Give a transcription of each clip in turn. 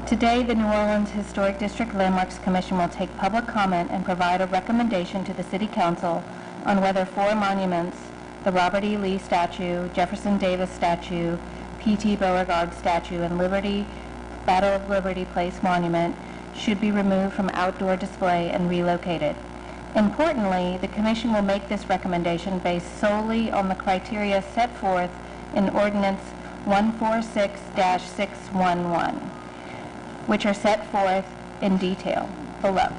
Today, the New Orleans Historic District Landmarks Commission will take public comment and provide a recommendation to the City Council on whether 4 monuments, the Robert E. Lee statue, Jefferson Davis statue, P.T. Beauregard statue, and Battle of Liberty Place monument should be removed from outdoor display and relocated. Importantly, the Commission will make this recommendation based solely on the criteria set forth in Ordinance 146-611, which are set forth in detail below.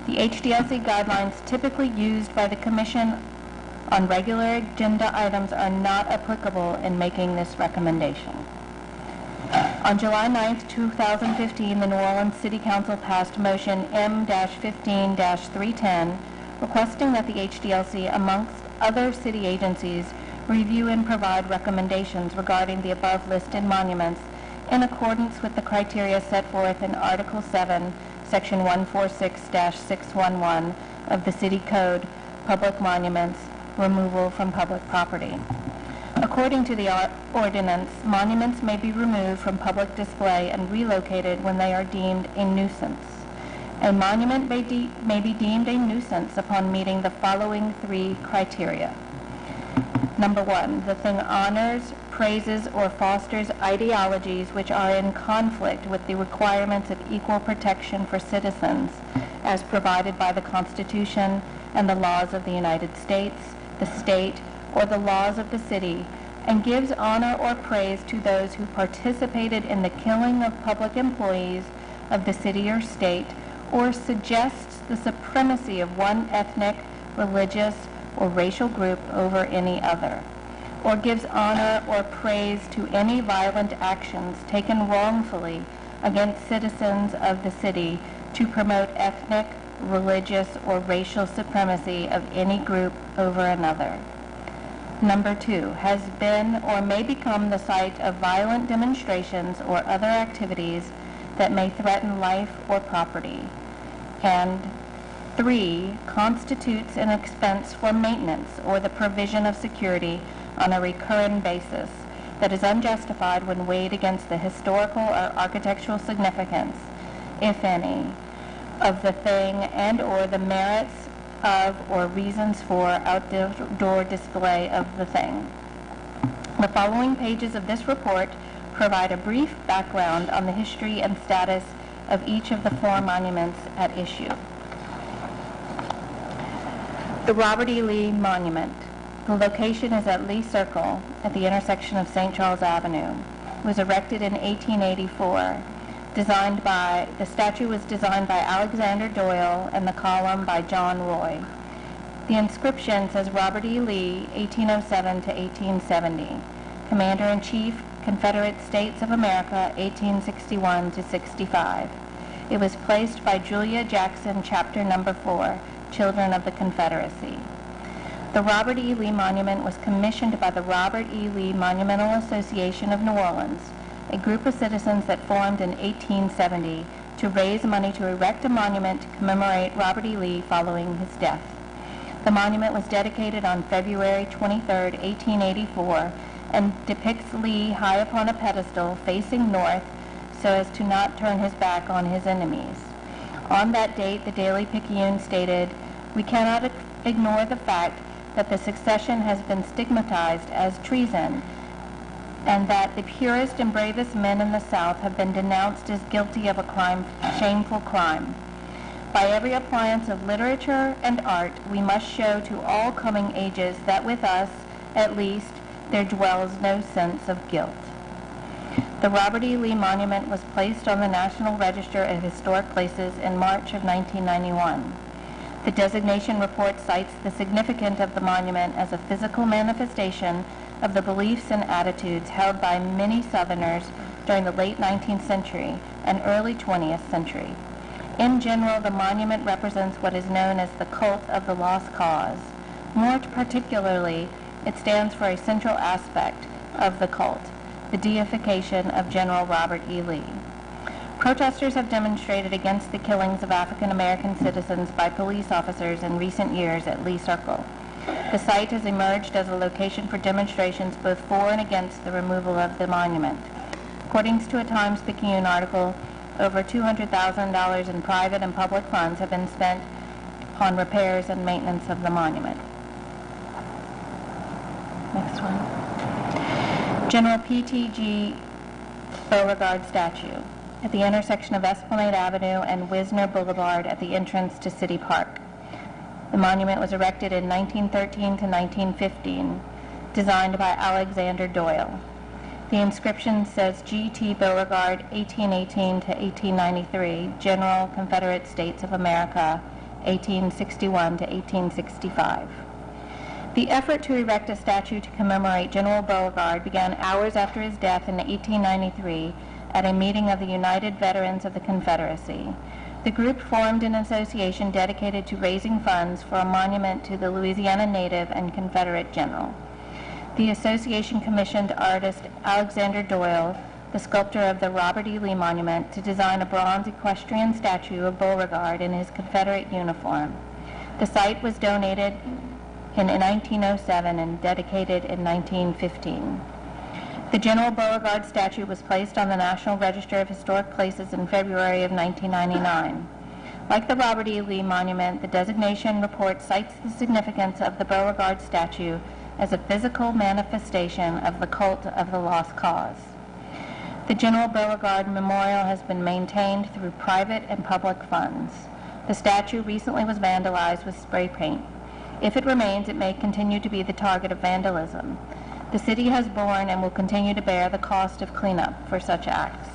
The HDLC guidelines typically used by the Commission on regular agenda items are not applicable in making this recommendation. On July 9, 2015, the New Orleans City Council passed Motion M-15-310, requesting that the HDLC, amongst other city agencies, review and provide recommendations regarding the above listed monuments in accordance with the criteria set forth in Article 7, Section 146-611 of the City Code, Public Monuments, Removal from Public Property. According to the ordinance, monuments may be removed from public display and relocated when they are deemed a nuisance. A monument may be deemed a nuisance upon meeting the following 3 criteria. Number 1, the thing honors, praises, or fosters ideologies which are in conflict with the requirements of equal protection for citizens as provided by the Constitution and the laws of the United States, the state, or the laws of the city, and gives honor or praise to those who participated in the killing of public employees of the city or state, or suggests the supremacy of one ethnic, religious, or racial group over any other, or gives honor or praise to any violent actions taken wrongfully against citizens of the city to promote ethnic, religious, or racial supremacy of any group over another. Number 2, has been or may become the site of violent demonstrations or other activities that may threaten life or property. And 3, constitutes an expense for maintenance or the provision of security on a recurring basis that is unjustified when weighed against the historical or architectural significance, if any, of the thing and or the merits of or reasons for outdoor display of the thing. The following pages of this report provide a brief background on the history and status of each of the 4 monuments at issue. The Robert E. Lee Monument. The location is at Lee Circle at the intersection of St. Charles Avenue. It was erected in 1884. The statue was designed by Alexander Doyle and the column by John Roy. The inscription says Robert E. Lee, 1807 to 1870, Commander-in-Chief, Confederate States of America, 1861 to 65. It was placed by Julia Jackson, Chapter Number 4, Children of the Confederacy. The Robert E. Lee Monument was commissioned by the Robert E. Lee Monumental Association of New Orleans, a group of citizens that formed in 1870 to raise money to erect a monument to commemorate Robert E. Lee following his death. The monument was dedicated on February 23, 1884, and depicts Lee high upon a pedestal facing north so as to not turn his back on his enemies. On that date, the Daily Picayune stated, "We cannot ignore the fact that the secession has been stigmatized as treason, and that the purest and bravest men in the South have been denounced as guilty of a shameful crime. By every appliance of literature and art, we must show to all coming ages that with us, at least, there dwells no sense of guilt." The Robert E. Lee Monument was placed on the National Register of Historic Places in March of 1991. The designation report cites the significance of the monument as a physical manifestation of the beliefs and attitudes held by many Southerners during the late 19th century and early 20th century. In general, the monument represents what is known as the cult of the lost cause. More particularly, it stands for a central aspect of the cult, the deification of General Robert E. Lee. Protesters have demonstrated against the killings of African American citizens by police officers in recent years at Lee Circle. The site has emerged as a location for demonstrations both for and against the removal of the monument. According to a Times-Picayune article, over $200,000 in private and public funds have been spent on repairs and maintenance of the monument. Next one. General P.T.G. Beauregard statue at the intersection of Esplanade Avenue and Wisner Boulevard at the entrance to City Park. The monument was erected in 1913 to 1915, designed by Alexander Doyle. The inscription says G.T. Beauregard, 1818 to 1893, General Confederate States of America, 1861 to 1865. The effort to erect a statue to commemorate General Beauregard began hours after his death in 1893 at a meeting of the United Veterans of the Confederacy. The group formed an association dedicated to raising funds for a monument to the Louisiana Native and Confederate general. The association commissioned artist Alexander Doyle, the sculptor of the Robert E. Lee Monument, to design a bronze equestrian statue of Beauregard in his Confederate uniform. The site was donated in 1907 and dedicated in 1915. The General Beauregard statue was placed on the National Register of Historic Places in February of 1999. Like the Robert E. Lee Monument, the designation report cites the significance of the Beauregard statue as a physical manifestation of the cult of the lost cause. The General Beauregard Memorial has been maintained through private and public funds. The statue recently was vandalized with spray paint. If it remains, it may continue to be the target of vandalism. The city has borne and will continue to bear the cost of cleanup for such acts.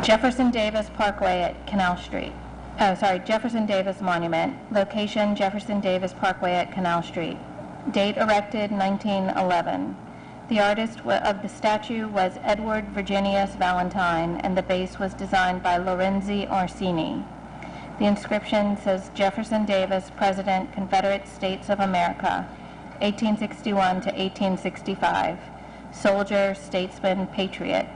Jefferson Davis Parkway at Canal Street. Jefferson Davis Monument. Location, Jefferson Davis Parkway at Canal Street. Date, erected 1911. The artist of the statue was Edward Virginius Valentine, and the base was designed by Lorenzi Orsini. The inscription says Jefferson Davis, President, Confederate States of America, 1861 to 1865. Soldier, statesman, patriot.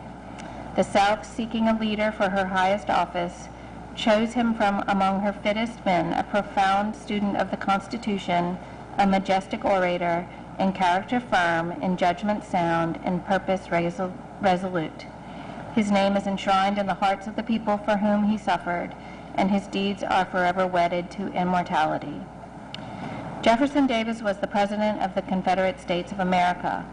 The South, seeking a leader for her highest office, chose him from among her fittest men, a profound student of the Constitution, a majestic orator, in character firm, in judgment sound, in purpose resolute. His name is enshrined in the hearts of the people for whom he suffered, and his deeds are forever wedded to immortality. Jefferson Davis was the President of the Confederate States of America.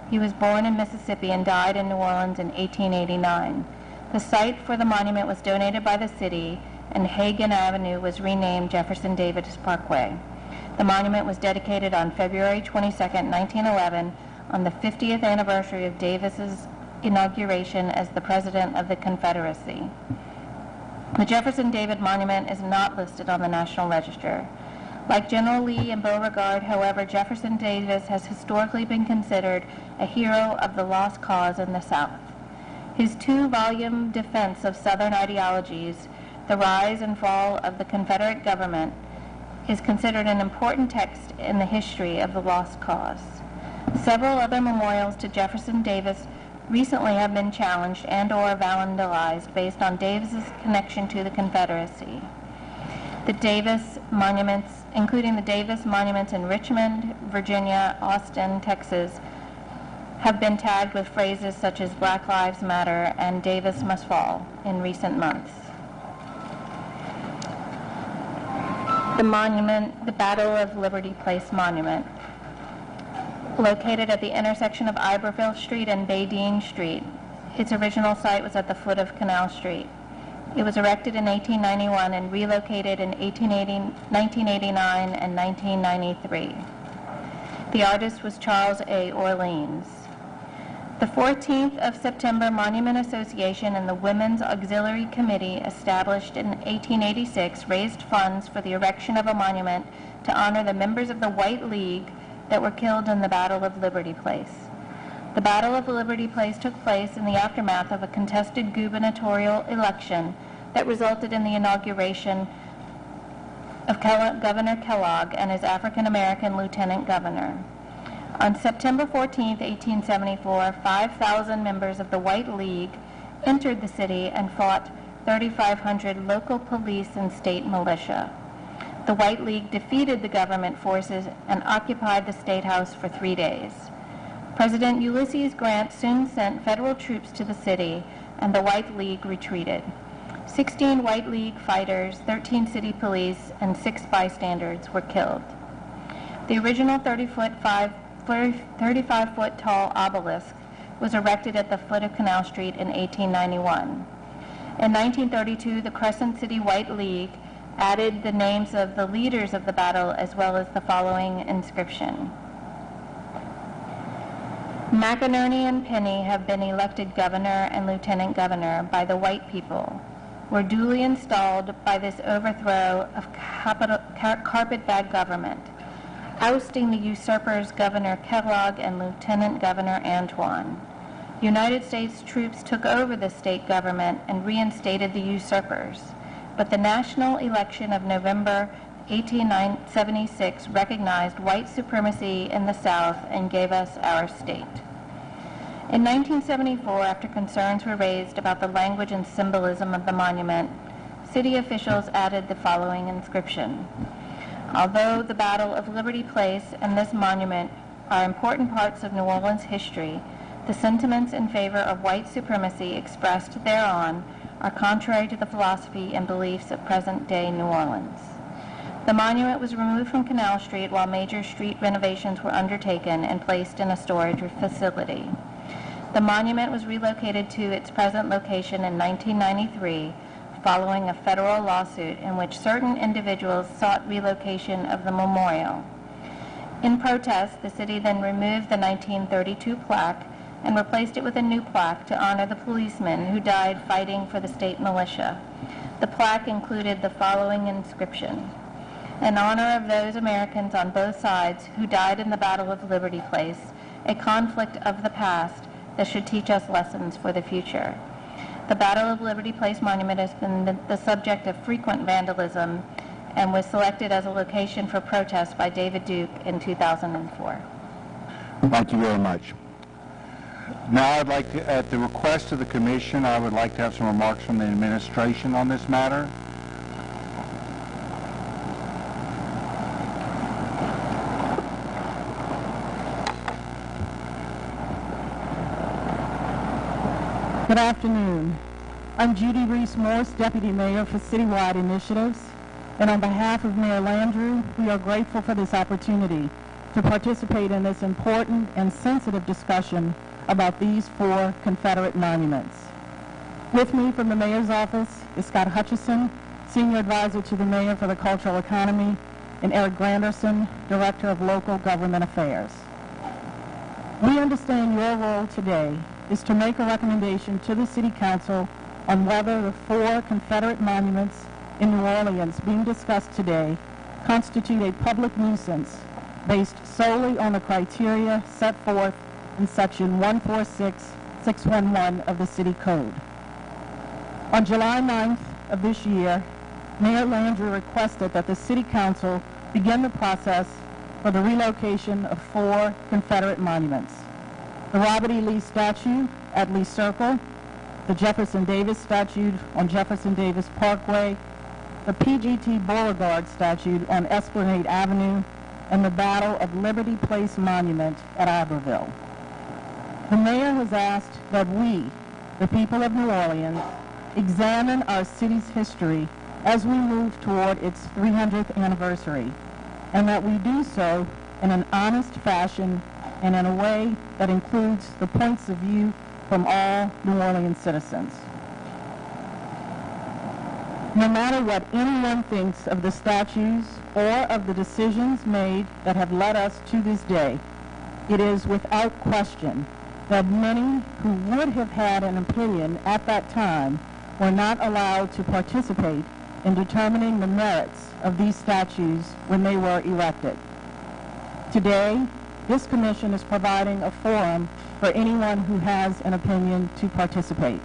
He was born in Mississippi and died in New Orleans in 1889. The site for the monument was donated by the city, and Hagan Avenue was renamed Jefferson Davis Parkway. The monument was dedicated on February 22, 1911, on the 50th anniversary of Davis's inauguration as the President of the Confederacy. The Jefferson Davis Monument is not listed on the National Register. Like General Lee and Beauregard, however, Jefferson Davis has historically been considered a hero of the lost cause in the South. His two-volume defense of Southern ideologies, The Rise and Fall of the Confederate Government, is considered an important text in the history of the lost cause. Several other memorials to Jefferson Davis recently have been challenged and/or vandalized based on Davis's connection to the Confederacy. The Davis monuments, including the Davis monuments in Richmond, Virginia, Austin, Texas, have been tagged with phrases such as Black Lives Matter and Davis must fall in recent months. The monument, the Battle of Liberty Place Monument, located at the intersection of Iberville Street and Badine Street. Its original site was at the foot of Canal Street. It was erected in 1891 and relocated in 1989 and 1993. The artist was Charles A. Orleans. The 14th of September Monument Association and the Women's Auxiliary Committee, established in 1886, raised funds for the erection of a monument to honor the members of the White League that were killed in the Battle of Liberty Place. The Battle of Liberty Place took place in the aftermath of a contested gubernatorial election that resulted in the inauguration of Governor Kellogg and his African-American lieutenant governor. On September 14, 1874, 5,000 members of the White League entered the city and fought 3,500 local police and state militia. The White League defeated the government forces and occupied the State House for 3 days. President Ulysses Grant soon sent federal troops to the city, and the White League retreated. 16 White League fighters, 13 city police, and 6 bystanders were killed. The original 35-foot tall obelisk was erected at the foot of Canal Street in 1891. In 1932, the Crescent City White League added the names of the leaders of the battle as well as the following inscription. McInerney and Penny have been elected governor and lieutenant governor by the white people, were duly installed by this overthrow of carpetbag government, ousting the usurpers Governor Kellogg and Lieutenant Governor Antoine. United States troops took over the state government and reinstated the usurpers, but the national election of November 1876 recognized white supremacy in the South and gave us our state. In 1974, after concerns were raised about the language and symbolism of the monument, city officials added the following inscription. Although the Battle of Liberty Place and this monument are important parts of New Orleans history, the sentiments in favor of white supremacy expressed thereon are contrary to the philosophy and beliefs of present-day New Orleans. The monument was removed from Canal Street while major street renovations were undertaken and placed in a storage facility. The monument was relocated to its present location in 1993 following a federal lawsuit in which certain individuals sought relocation of the memorial. In protest, the city then removed the 1932 plaque and replaced it with a new plaque to honor the policemen who died fighting for the state militia. The plaque included the following inscription: in honor of those Americans on both sides who died in the Battle of Liberty Place, a conflict of the past that should teach us lessons for the future. The Battle of Liberty Place monument has been the subject of frequent vandalism and was selected as a location for protest by David Duke in 2004. Thank you very much. Now I'd like to, at the request of the Commission, I would like to have some remarks from the administration on this matter. Good afternoon. I'm Judy Reese-Morse, Deputy Mayor for Citywide Initiatives, and on behalf of Mayor Landrieu, we are grateful for this opportunity to participate in this important and sensitive discussion about these 4 Confederate monuments. With me from the Mayor's office is Scott Hutchison, Senior Advisor to the Mayor for the Cultural Economy, and Eric Granderson, Director of Local Government Affairs. We understand your role today is to make a recommendation to the City Council on whether the 4 Confederate monuments in New Orleans being discussed today constitute a public nuisance based solely on the criteria set forth in Section 146611 of the City Code. On July 9th of this year, Mayor Landrieu requested that the City Council begin the process for the relocation of 4 Confederate monuments: the Robert E. Lee statue at Lee Circle, the Jefferson Davis statue on Jefferson Davis Parkway, the PGT Beauregard statue on Esplanade Avenue, and the Battle of Liberty Place monument at Iberville. The Mayor has asked that we, the people of New Orleans, examine our city's history as we move toward its 300th anniversary, and that we do so in an honest fashion and in a way that includes the points of view from all New Orleans citizens. No matter what anyone thinks of the statues or of the decisions made that have led us to this day, it is without question that many who would have had an opinion at that time were not allowed to participate in determining the merits of these statues when they were erected. Today, this commission is providing a forum for anyone who has an opinion to participate.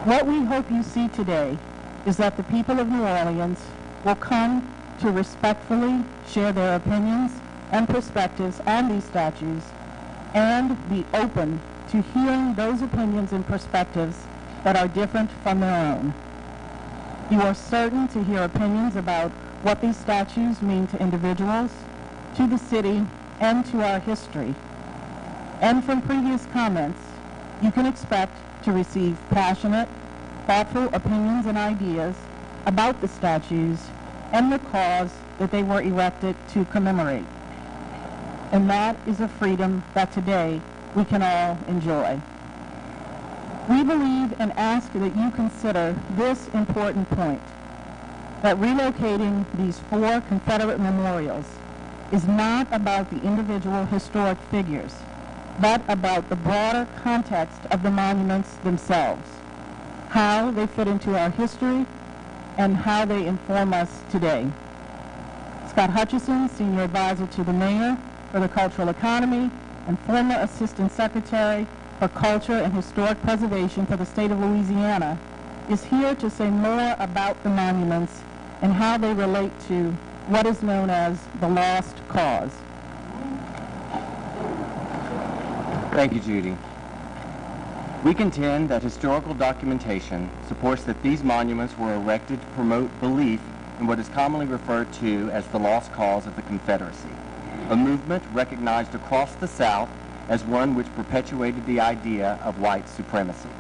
What we hope you see today is that the people of New Orleans will come to respectfully share their opinions and perspectives on these statues and be open to hearing those opinions and perspectives that are different from their own. You are certain to hear opinions about what these statues mean to individuals, to the city, and to our history. And from previous comments, you can expect to receive passionate, thoughtful opinions and ideas about the statues and the cause that they were erected to commemorate. And that is a freedom that today we can all enjoy. We believe and ask that you consider this important point, that relocating these 4 Confederate memorials is not about the individual historic figures, but about the broader context of the monuments themselves, how they fit into our history, and how they inform us today. Scott Hutchison, Senior Advisor to the Mayor for the Cultural Economy and former Assistant Secretary for Culture and Historic Preservation for the state of Louisiana, is here to say more about the monuments and how they relate to what is known as the lost cause. Thank you, Judy. We contend that historical documentation supports that these monuments were erected to promote belief in what is commonly referred to as the lost cause of the Confederacy, a movement recognized across the South as one which perpetuated the idea of white supremacy.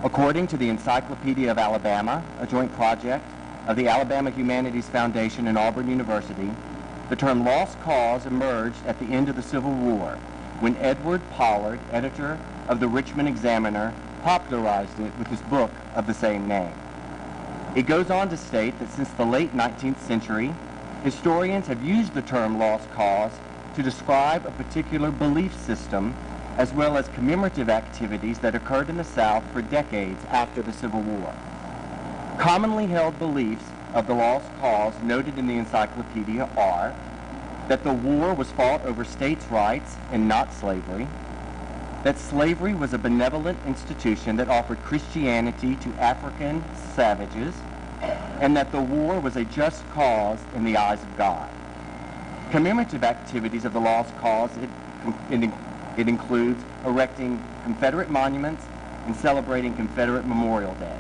According to the Encyclopedia of Alabama, a joint project of the Alabama Humanities Foundation and Auburn University, the term lost cause emerged at the end of the Civil War when Edward Pollard, editor of the Richmond Examiner, popularized it with his book of the same name. It goes on to state that since the late 19th century, historians have used the term lost cause to describe a particular belief system as well as commemorative activities that occurred in the South for decades after the Civil War. Commonly held beliefs of the lost cause noted in the encyclopedia are that the war was fought over states' rights and not slavery, that slavery was a benevolent institution that offered Christianity to African savages, and that the war was a just cause in the eyes of God. Commemorative activities of the lost cause, it includes erecting Confederate monuments and celebrating Confederate Memorial Day.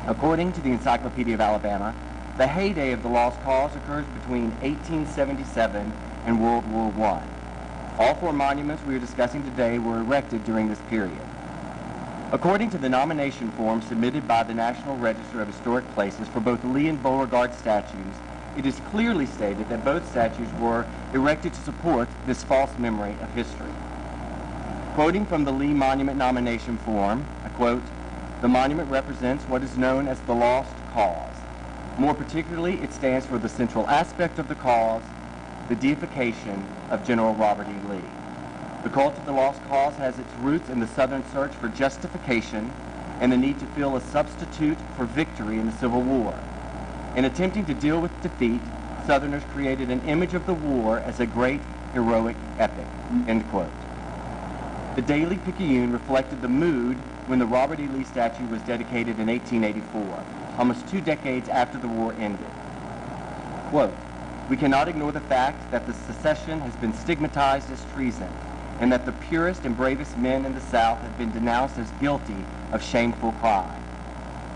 According to the Encyclopedia of Alabama, the heyday of the lost cause occurs between 1877 and World War I. All 4 monuments we are discussing today were erected during this period. According to the nomination form submitted by the National Register of Historic Places for both Lee and Beauregard statues, it is clearly stated that both statues were erected to support this false memory of history. Quoting from the Lee Monument nomination form, I quote, "The monument represents what is known as the lost cause. More particularly, it stands for the central aspect of the cause, the deification of General Robert E. Lee. The cult of the lost cause has its roots in the Southern search for justification and the need to feel a substitute for victory in the Civil War. In attempting to deal with defeat, Southerners created an image of the war as a great heroic epic." End quote. The Daily Picayune reflected the mood when the Robert E. Lee statue was dedicated in 1884, almost 2 decades after the war ended. Quote, "We cannot ignore the fact that the secession has been stigmatized as treason, and that the purest and bravest men in the South have been denounced as guilty of shameful crime.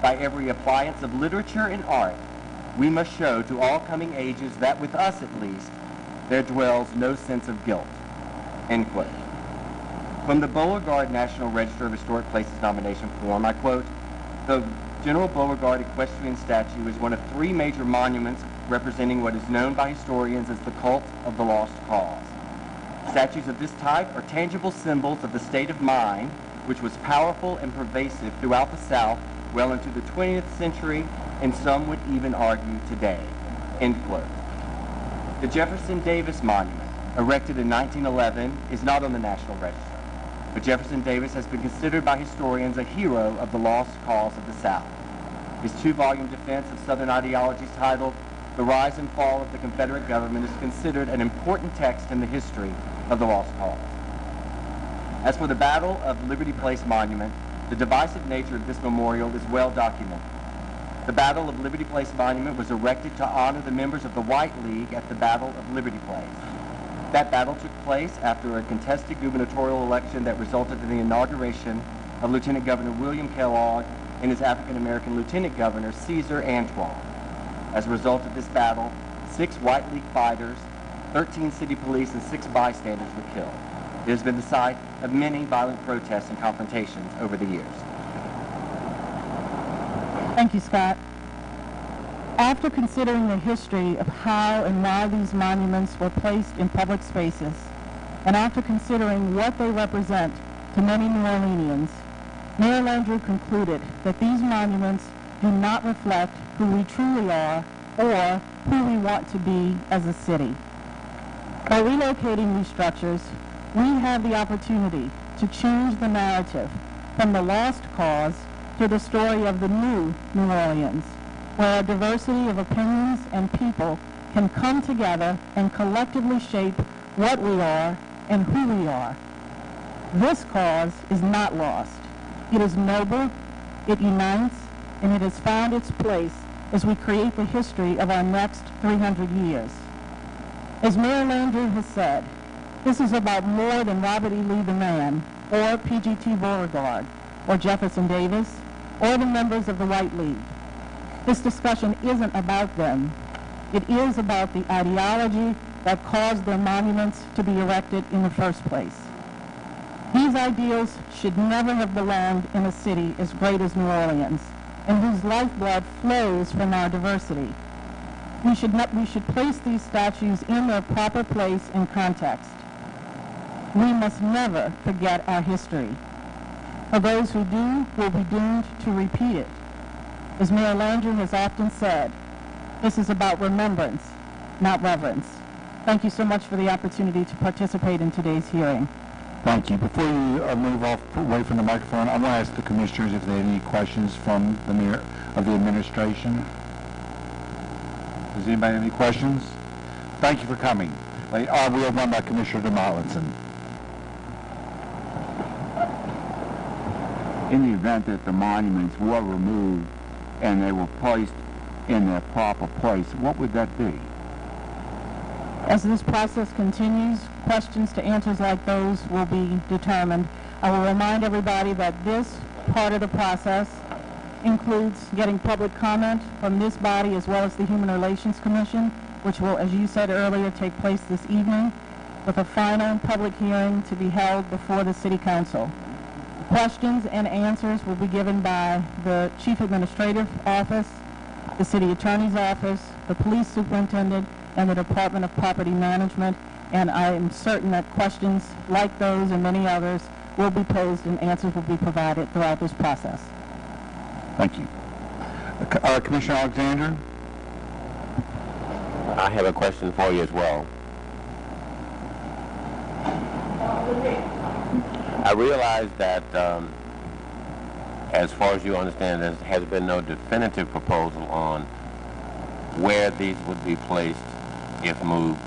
By every appliance of literature and art, we must show to all coming ages that with us at least, there dwells no sense of guilt." End quote. From the Beauregard National Register of Historic Places nomination form, I quote, "The General Beauregard equestrian statue is one of 3 major monuments representing what is known by historians as the cult of the lost cause. Statues of this type are tangible symbols of the state of mind which was powerful and pervasive throughout the South well into the 20th century, and some would even argue today." End quote. The Jefferson Davis Monument, erected in 1911, is not on the National Register, but Jefferson Davis has been considered by historians a hero of the lost cause of the South. His 2-volume defense of Southern ideologies titled "The Rise and Fall of the Confederate Government" is considered an important text in the history of the lost cause. As for the Battle of Liberty Place Monument, the divisive nature of this memorial is well documented. The Battle of Liberty Place Monument was erected to honor the members of the White League at the Battle of Liberty Place. That battle took place after a contested gubernatorial election that resulted in the inauguration of Lieutenant Governor William Kellogg and his African-American Lieutenant Governor Caesar Antoine. As a result of this battle, 6 White League fighters, 13 city police, and 6 bystanders were killed. It has been the site of many violent protests and confrontations over the years. Thank you, Scott. After considering the history of how and why these monuments were placed in public spaces, and after considering what they represent to many New Orleanians, Mayor Landrieu concluded that these monuments do not reflect who we truly are or who we want to be as a city. By relocating these structures, we have the opportunity to change the narrative from the lost cause to the story of the new New Orleans, where a diversity of opinions and people can come together and collectively shape what we are and who we are. This cause is not lost. It is noble, it unites, and it has found its place as we create the history of our next 300 years. As Mayor Landrieu has said, this is about more than Robert E. Lee the man, or P.G.T. Beauregard, or Jefferson Davis, or the members of the White League. This discussion isn't about them. It is about the ideology that caused their monuments to be erected in the first place. These ideals should never have belonged in a city as great as New Orleans, and whose lifeblood flows from our diversity. We should place these statues in their proper place and context. We must never forget our history. For those who do, will be doomed to repeat it. As Mayor Landrieu has often said, this is about remembrance, not reverence. Thank you so much for the opportunity to participate in today's hearing. Thank you. Before you move away from the microphone, I want to ask the commissioners if they have any questions from the mayor of the administration. Does anybody have any questions? Thank you for coming. We have one by Commissioner DeMotlinson. In the event that the monuments were removed and they were placed in their proper place, what would that be? As this process continues, questions to answers like those will be determined. I will remind everybody that this part of the process includes getting public comment from this body as well as the Human Relations Commission, which will, as you said earlier, take place this evening, with a final public hearing to be held before the City Council. Questions and answers will be given by the Chief Administrative Office, the City Attorney's Office, the Police Superintendent, and the Department of Property Management, and I am certain that questions like those and many others will be posed and answers will be provided throughout this process. Thank you. Commissioner Alexander? I have a question for you as well. I realize that, as far as you understand, there has been no definitive proposal on where these would be placed if moved.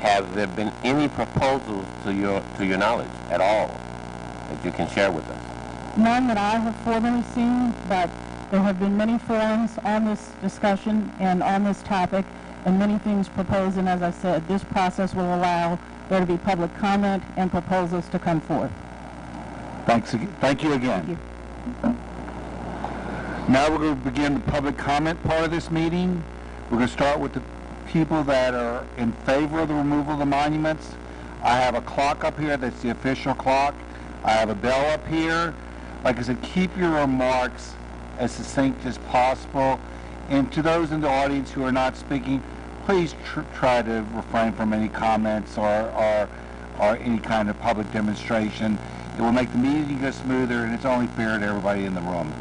Have there been any proposals to your knowledge at all that you can share with us? None that I have formally seen, but there have been many forums on this discussion and on this topic, and many things proposed, and as I said, this process will allow there to be public comment and proposals to come forth. Thank you again. Thank you. Now we're going to begin the public comment part of this meeting. We're going to start with the people that are in favor of the removal of the monuments. I have a clock up here that's the official clock. I have a bell up here. Like I said, keep your remarks as succinct as possible. And to those in the audience who are not speaking, please try to refrain from any comments or any kind of public demonstration. It will make the meeting go smoother, and it's only fair to everybody in the room.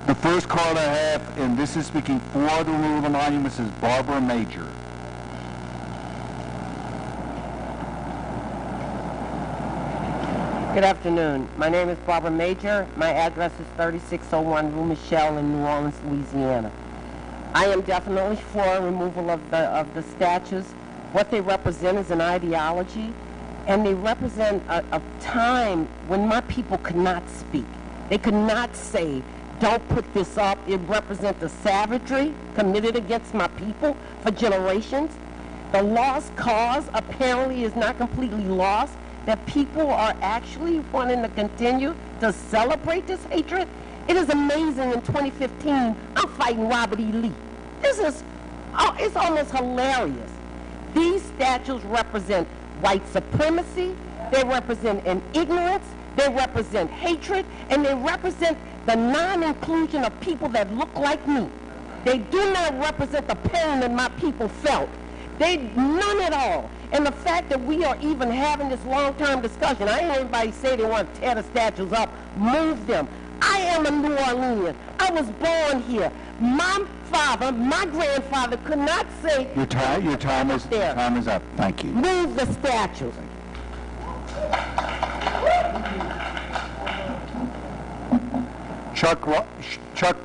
The first card I have, and this is speaking for the removal of the monuments, is Barbara Major. Good afternoon. My name is Barbara Major. My address is 3601 Rue Michelle in New Orleans, Louisiana. I am definitely for removal of the statues. What they represent is an ideology, and they represent a time when my people could not speak. They could not say, don't put this up. It represents the savagery committed against my people for generations. The lost cause apparently is not completely lost, that people are actually wanting to continue to celebrate this hatred. It is amazing in 2015, I'm fighting Robert E. Lee. This is Oh, it's almost hilarious. These statues represent white supremacy, they represent an ignorance, they represent hatred, and they represent the non-inclusion of people that look like me. They do not represent the pain that my people felt. None at all. And the fact that we are even having this long-term discussion, I ain't heard anybody say they want to tear the statues up, move them. I am a New Orleanian. I was born here. My father, my grandfather could not say... Your time is up. Thank you. Move the statues. Chuck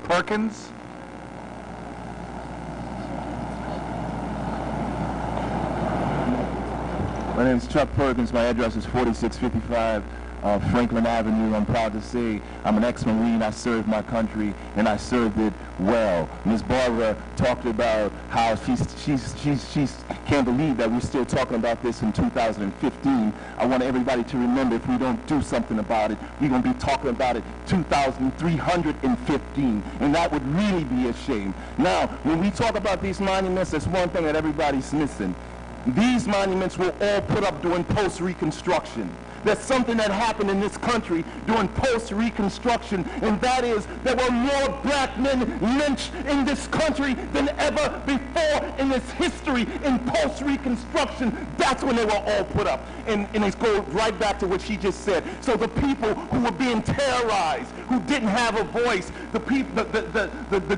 Perkins? My name is Chuck Perkins. My address is 4655 Franklin Avenue. I'm proud to say I'm an ex-Marine. I served my country, and I served it well. Ms. Barbara talked about how she can't believe that we're still talking about this in 2015. I want everybody to remember, if we don't do something about it, we're going to be talking about it 2315, and that would really be a shame. Now, when we talk about these monuments, there's one thing that everybody's missing. These monuments were all put up during post-Reconstruction. There's something that happened in this country during post-Reconstruction, and that is there were more black men lynched in this country than ever before in its history in post-Reconstruction. That's when they were all put up. And it goes right back to what she just said. So the people who were being terrorized, who didn't have a voice, the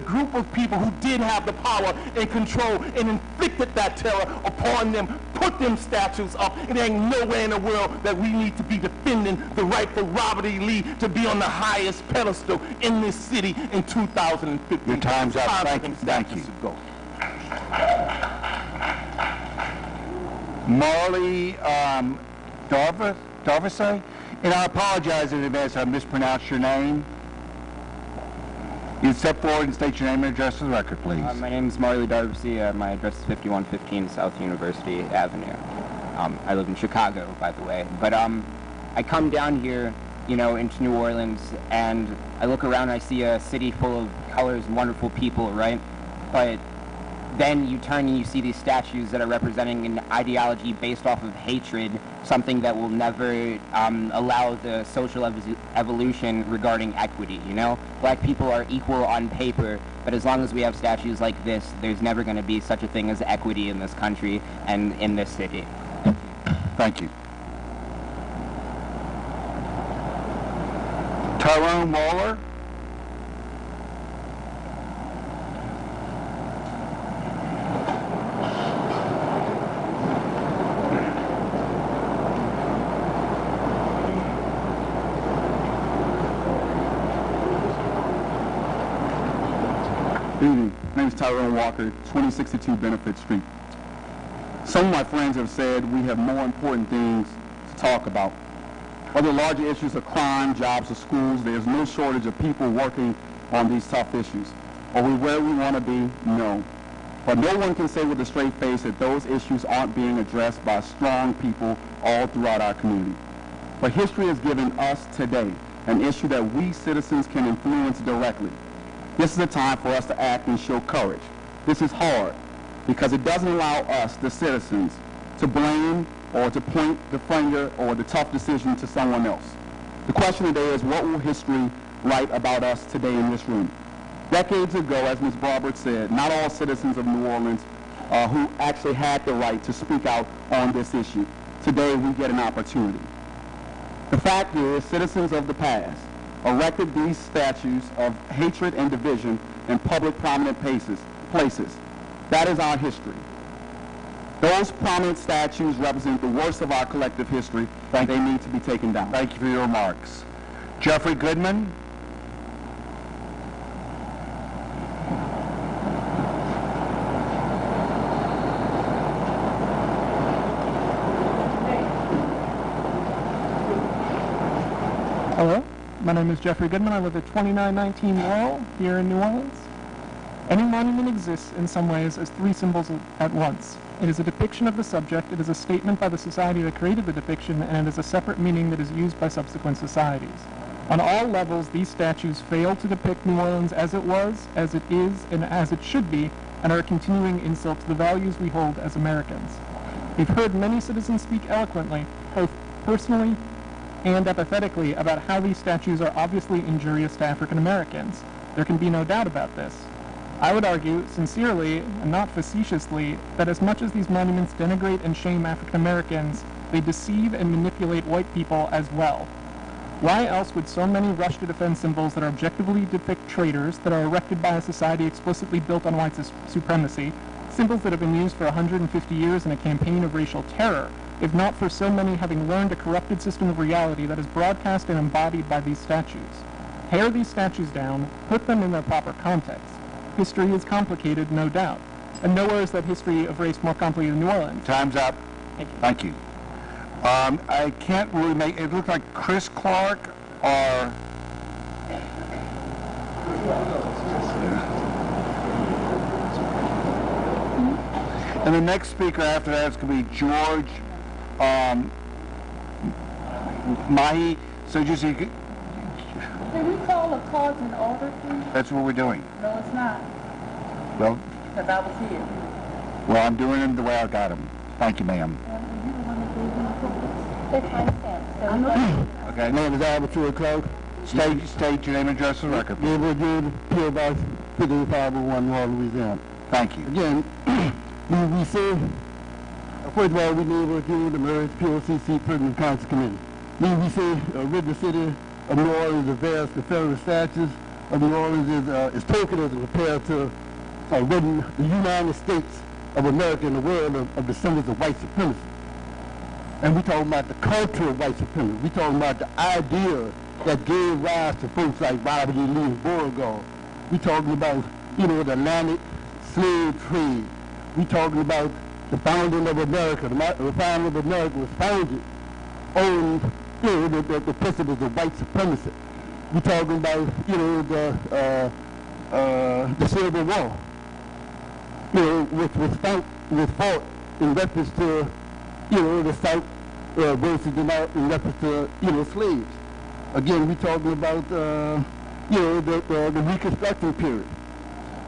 group of people who did have the power and control and inflicted that terror upon them, put them statues up, and there ain't nowhere in the world that we need to be defending the right for Robert E. Lee to be on the highest pedestal in this city in 2015. Your time's up. Thank you. Marley Darvasay? And I apologize in advance if I mispronounced your name. You step forward and state your name and address for the record, please. My name is Marley Darvasay. My address is 5115 South University Avenue. I live in Chicago, by the way. But I come down here, into New Orleans, and I look around and I see a city full of colors and wonderful people, right? But then you turn and you see these statues that are representing an ideology based off of hatred, something that will never allow the social evolution regarding equity, Black people are equal on paper, but as long as we have statues like this, there's never going to be such a thing as equity in this country and in this city. Thank you. Tyrone Waller? Good evening. My name is Tyrone Walker, 2062 Benefit Street. Some of my friends have said we have more important things to talk about. Other larger issues of crime, jobs, or schools, there's no shortage of people working on these tough issues. Are we where we want to be? No. But no one can say with a straight face that those issues aren't being addressed by strong people all throughout our community. But history has given us today an issue that we citizens can influence directly. This is a time for us to act and show courage. This is hard because it doesn't allow us, the citizens, to blame or to point the finger or the tough decision to someone else. The question today is, what will history write about us today in this room? Decades ago, as Ms. Barbara said, not all citizens of New Orleans who actually had the right to speak out on this issue. Today, we get an opportunity. The fact is, citizens of the past erected these statues of hatred and division in public prominent places. That is our history. Those prominent statues represent the worst of our collective history, and they need to be taken down. Thank you for your remarks. Jeffrey Goodman? Hello, my name is Jeffrey Goodman. I live at 2919 Laurel here in New Orleans. Any monument exists in some ways as three symbols at once. It is a depiction of the subject, it is a statement by the society that created the depiction, and it is a separate meaning that is used by subsequent societies. On all levels, these statues fail to depict New Orleans as it was, as it is, and as it should be and are a continuing insult to the values we hold as Americans. We've heard many citizens speak eloquently, both personally and apathetically, about how these statues are obviously injurious to African Americans. There can be no doubt about this. I would argue, sincerely and not facetiously, that as much as these monuments denigrate and shame African Americans, they deceive and manipulate white people as well. Why else would so many rush to defend symbols that objectively depict traitors, that are erected by a society explicitly built on white supremacy, symbols that have been used for 150 years in a campaign of racial terror, if not for so many having learned a corrupted system of reality that is broadcast and embodied by these statues? Tear these statues down, put them in their proper context. History is complicated, no doubt, and nowhere is that history of race more complicated than New Orleans. Time's up. Thank you. I can't really make, it looks like Chris Clark or... And the next speaker after that is going to be George Mahi. So just you could, Can we call the cards in order, please? that's what we're doing. No, it's not, Well, because I was here. well, I'm doing them the way I got them. Thank you, ma'am. You the one that gave me the cards. They're timestamped, so I know. Okay. Name is Albert Clark. State your name and address for the record. Gabriel Jude, P.O. Box 5501, Wall, Louisiana. Thank you. Again, we say, first of all, we need to review the Marriage POCC Permanent Council Committee. We say, written the city of New Orleans, the vast Confederate statues of New Orleans is tokenism compared to written the United States of America and the world of the symbols of white supremacy. And we talking about the culture of white supremacy. We talking about the idea that gave rise to folks like Robert E. Lee and Beauregard. We talking about, the Atlantic slave trade. We talking about the founding of America. The founding of America was founded on, the principles of white supremacy. We talking about, the Civil War, which was fought in reference to, the South versus the North in reference to, slaves. Again, we talking about, the Reconstruction period.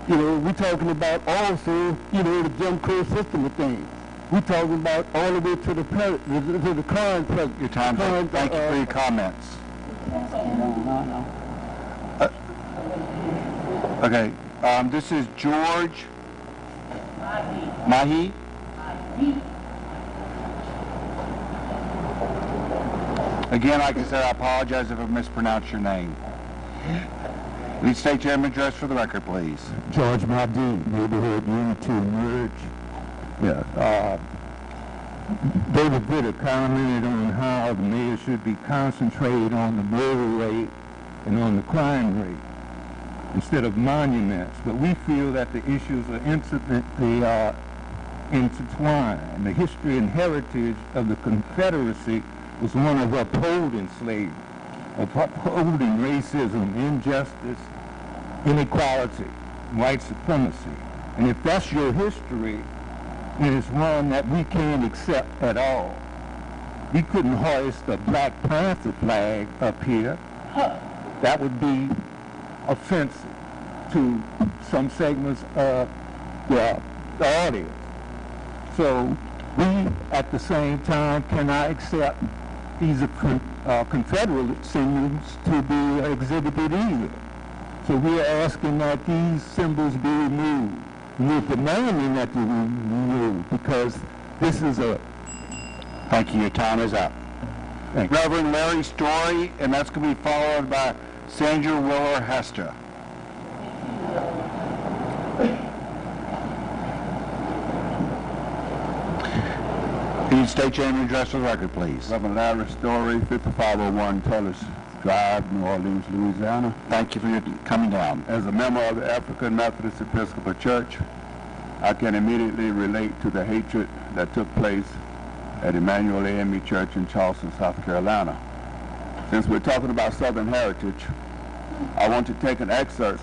We talking about also, the Jim Crow system of things. We talking about all the way to the current president. Your time's up. Thank you for your comments. Okay. This is George Mahi. Again, like I said, I apologize if I mispronounced your name. Please state your name and address for the record, please. George Mahdi, Neighborhood Unity Merge. Yeah. David Vitter commented on how the mayor should be concentrated on the murder rate and on the crime rate instead of monuments. But we feel that the issues are intimately intertwined. The history and heritage of the Confederacy was one of upholding slavery, upholding racism, injustice, inequality, white supremacy. And if that's your history, then it's one that we can't accept at all. We couldn't hoist a Black Panther flag up here. That would be offensive to some segments of the audience. So we, at the same time, cannot accept these Confederate symbols to be exhibited either. So we are asking that these symbols be removed. We're demanding that they be removed because this is a... Thank you. Your time is up. Reverend Larry Story, and that's going to be followed by Sandra Willer Hester. Can you state your name and address for the record, please? Reverend Larry Story, 5501 Tullis Drive, New Orleans, Louisiana. Thank you for your coming down. As a member of the African Methodist Episcopal Church, I can immediately relate to the hatred that took place at Emmanuel AME Church in Charleston, South Carolina. Since we're talking about Southern heritage, I want to take an excerpt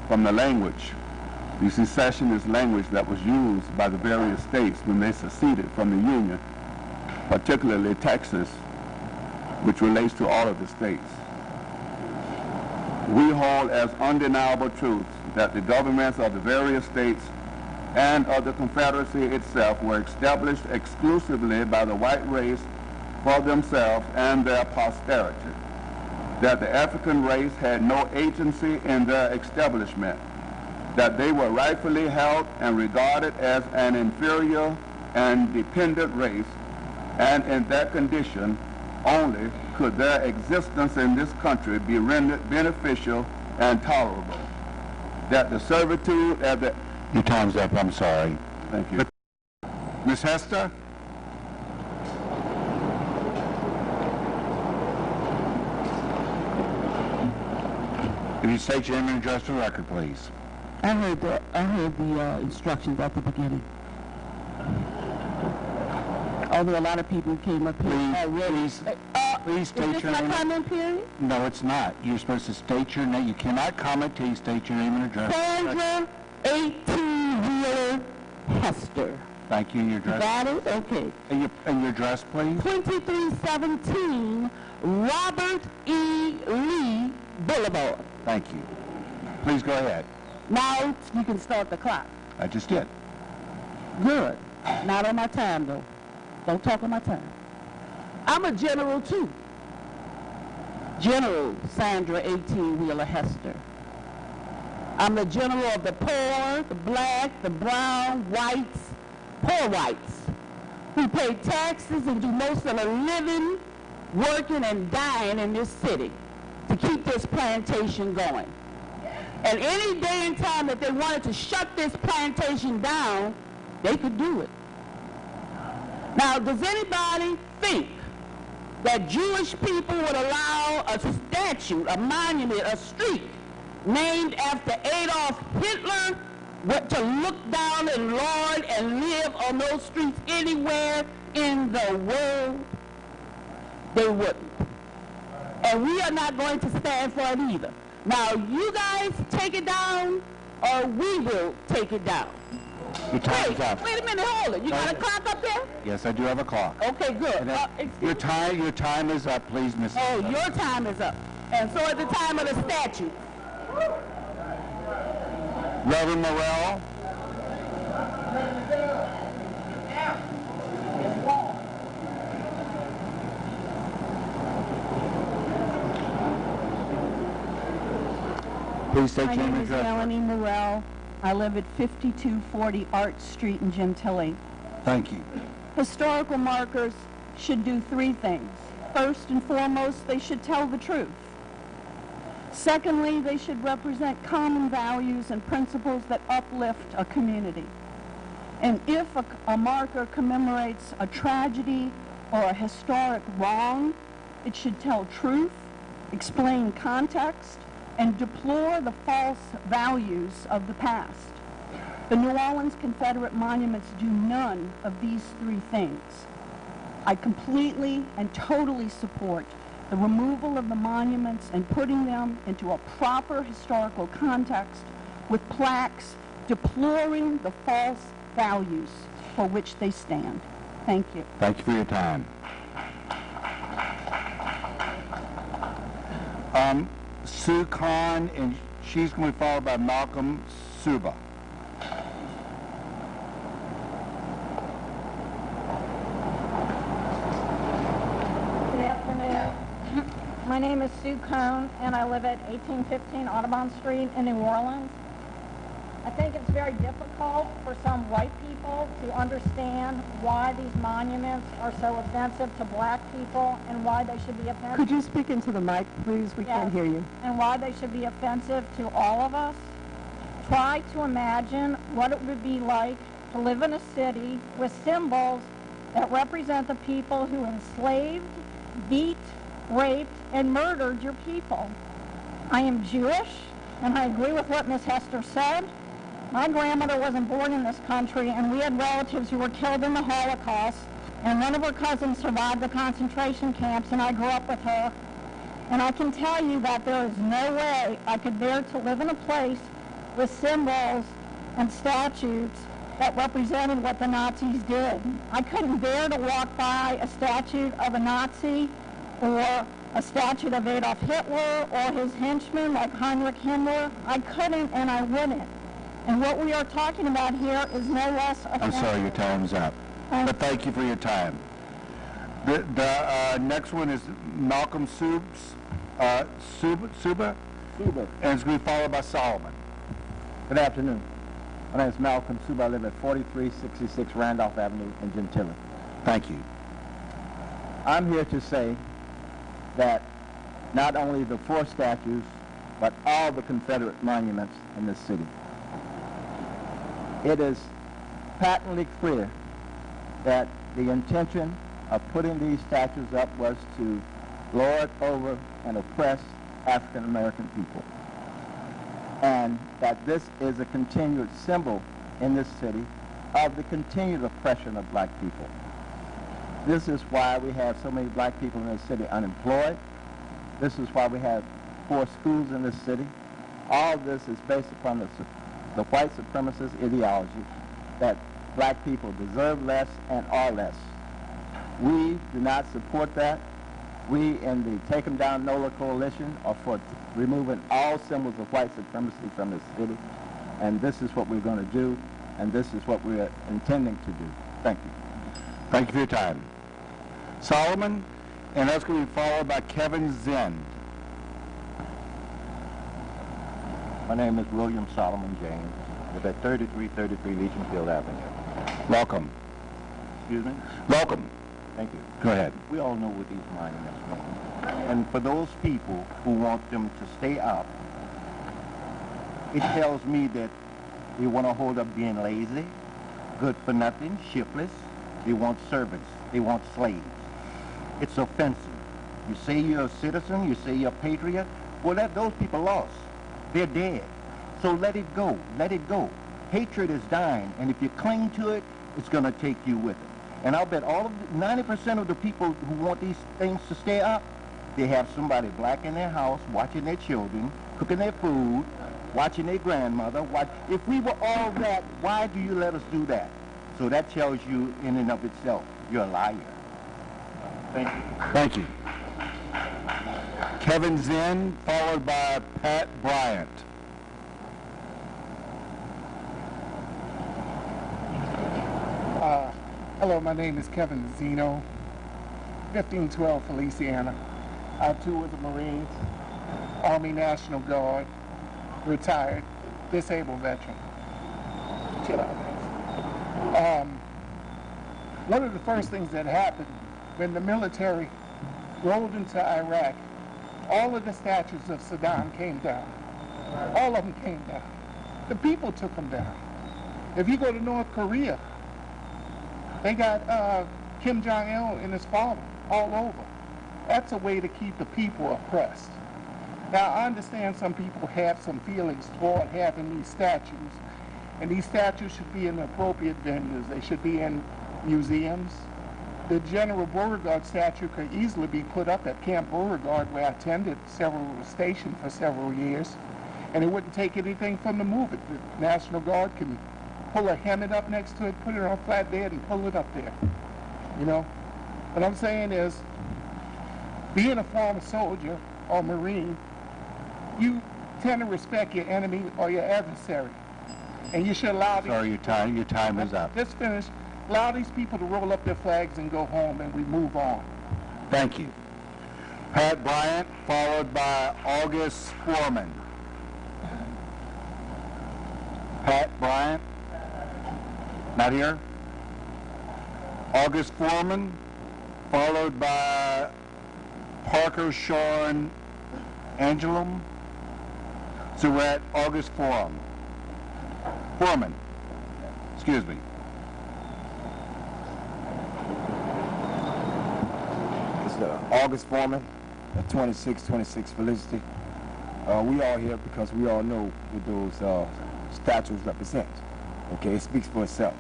from the language, the secessionist language that was used by the various states when they seceded from the Union, particularly Texas, which relates to all of the states. We hold as undeniable truth that the governments of the various states and of the Confederacy itself were established exclusively by the white race for themselves and their posterity, that the African race had no agency in their establishment, that they were rightfully held and regarded as an inferior and dependent race, and in that condition only could their existence in this country be rendered beneficial and tolerable, that the servitude of the... Your time's up, I'm sorry. Thank you. Ms. Hester? If you state your name and address for the record, please. I heard the instructions at the beginning. Although a lot of people came up here already. Please state your name. Is this my comment period? No, it's not. You're supposed to state your name. You cannot comment till you state your name and address. Sandra 18-Wheeler Hester. Thank you. Your address. Got it? Okay. And your address, please. 2317 Robert E. Lee Boulevard. Thank you. Please go ahead. Now you can start the clock. I just did. Good. Not on my time, though. Don't talk on my time. I'm a general, too. General Sandra 18-Wheeler Hester. I'm the general of the poor, the black, the brown, whites, poor whites, who pay taxes and do most of the living, working, and dying in this city to keep this plantation going. And any day and time that they wanted to shut this plantation down, they could do it. Now, does anybody think that Jewish people would allow a statue, a monument, a street named after Adolf Hitler to look down and lord and live on those streets anywhere in the world? They wouldn't. And we are not going to stand for it either. Now, you guys take it down, or we will take it down. Your time's up. Wait a minute, hold it. You got a clock up there? Yes, I do have a clock. Okay, good. Your time is up, please, Mrs. Oh, your time is up. And so is the time of the statute. Reverend Morrell. Please state My your name name and is address. Melanie Morrell. I live at 5240 Art Street in Gentilly. Thank you. Historical markers should do three things. First and foremost, they should tell the truth. Secondly, they should represent common values and principles that uplift a community. And if a marker commemorates a tragedy or a historic wrong, it should tell truth, explain context, and deplore the false values of the past. The New Orleans Confederate monuments do none of these three things. I completely and totally support the removal of the monuments and putting them into a proper historical context with plaques deploring the false values for which they stand. Thank you. Thank you for your time. Sue Khan, and she's going to be followed by Malcolm Suba. Good afternoon. My name is Sue Cohn, and I live at 1815 Audubon Street in New Orleans. I think it's very difficult for some white people to understand why these monuments are so offensive to black people and why they should be offensive. Could you speak into the mic, please? We can't hear you. And why they should be offensive to all of us. Try to imagine what it would be like to live in a city with symbols that represent the people who enslaved, beat, raped, and murdered your people. I am Jewish, and I agree with what Ms. Hester said. My grandmother wasn't born in this country, and we had relatives who were killed in the Holocaust, and one of her cousins survived the concentration camps, and I grew up with her. And I can tell you that there is no way I could bear to live in a place with symbols and statues that represented what the Nazis did. I couldn't bear to walk by a statue of a Nazi or a statue of Adolf Hitler or his henchmen like Heinrich Himmler. I couldn't and I wouldn't. And what we are talking about here is no less I'm sorry, your time's up. But thank you for your time. The next one is Malcolm Suba, and it's going to be followed by Solomon. Good afternoon. My name is Malcolm Suba. I live at 4366 Randolph Avenue in Gentilly. Thank you. I'm here to say that not only the 4 statues, but all the Confederate monuments in this city. It is patently clear that the intention of putting these statues up was to lord over and oppress African American people. And that this is a continued symbol in this city of the continued oppression of black people. This is why we have so many black people in this city unemployed. This is why we have 4 schools in this city. All of this is based upon the white supremacist ideology that black people deserve less and are less. We do not support that. We in the Take 'em Down NOLA coalition are for removing all symbols of white supremacy from this city. And this is what we're going to do, and this is what we're intending to do. Thank you. Thank you for your time. Solomon, and that's going to be followed by Kevin Zinn. My name is William Solomon James. I live at 3333 Legion Field Avenue. Welcome. Excuse me? Welcome. Thank you. Go ahead. We all know what these monuments mean. And for those people who want them to stay up, it tells me that they want to hold up being lazy, good for nothing, shiftless. They want servants. They want slaves. It's offensive. You say you're a citizen, you say you're a patriot, well, those people lost. They're dead. So let it go. Let it go. Hatred is dying, and if you cling to it, it's going to take you with it. And I'll bet 90% of the people who want these things to stay up, they have somebody black in their house, watching their children, cooking their food, watching their grandmother. If we were all that, why do you let us do that? So that tells you in and of itself, you're a liar. Thank you. Thank you. Kevin Zinn, followed by Pat Bryant. Hello, my name is Kevin Zeno, 1512 Feliciana. I too was a Marine, Army National Guard, retired, disabled veteran. Chill out, guys. One of the first things that happened when the military rolled into Iraq, all of the statues of Saddam came down. All of them came down. The people took them down. If you go to North Korea, they got Kim Jong-il and his father all over. That's a way to keep the people oppressed. Now, I understand some people have some feelings toward having these statues, and these statues should be in appropriate venues. They should be in museums. The General Beauregard statue could easily be put up at Camp Beauregard, where I attended stationed for several years, and it wouldn't take anything from the move it. The National Guard can pull a helmet up next to it, put it on a flatbed, and pull it up there. You know? What I'm saying is, being a former soldier or Marine, you tend to respect your enemy or your adversary. And you should allow these... Sorry, your time is up. Just finish. Allow these people to roll up their flags and go home, and we move on. Thank you. Pat Bryant, followed by August Foreman. Pat Bryant? Not here? August Foreman, followed by Parker Sean Angelum. So we're at August Foreman. Excuse me. It's August Foreman at 2626 Felicity. We are here because we all know what those statues represent. Okay, it speaks for itself.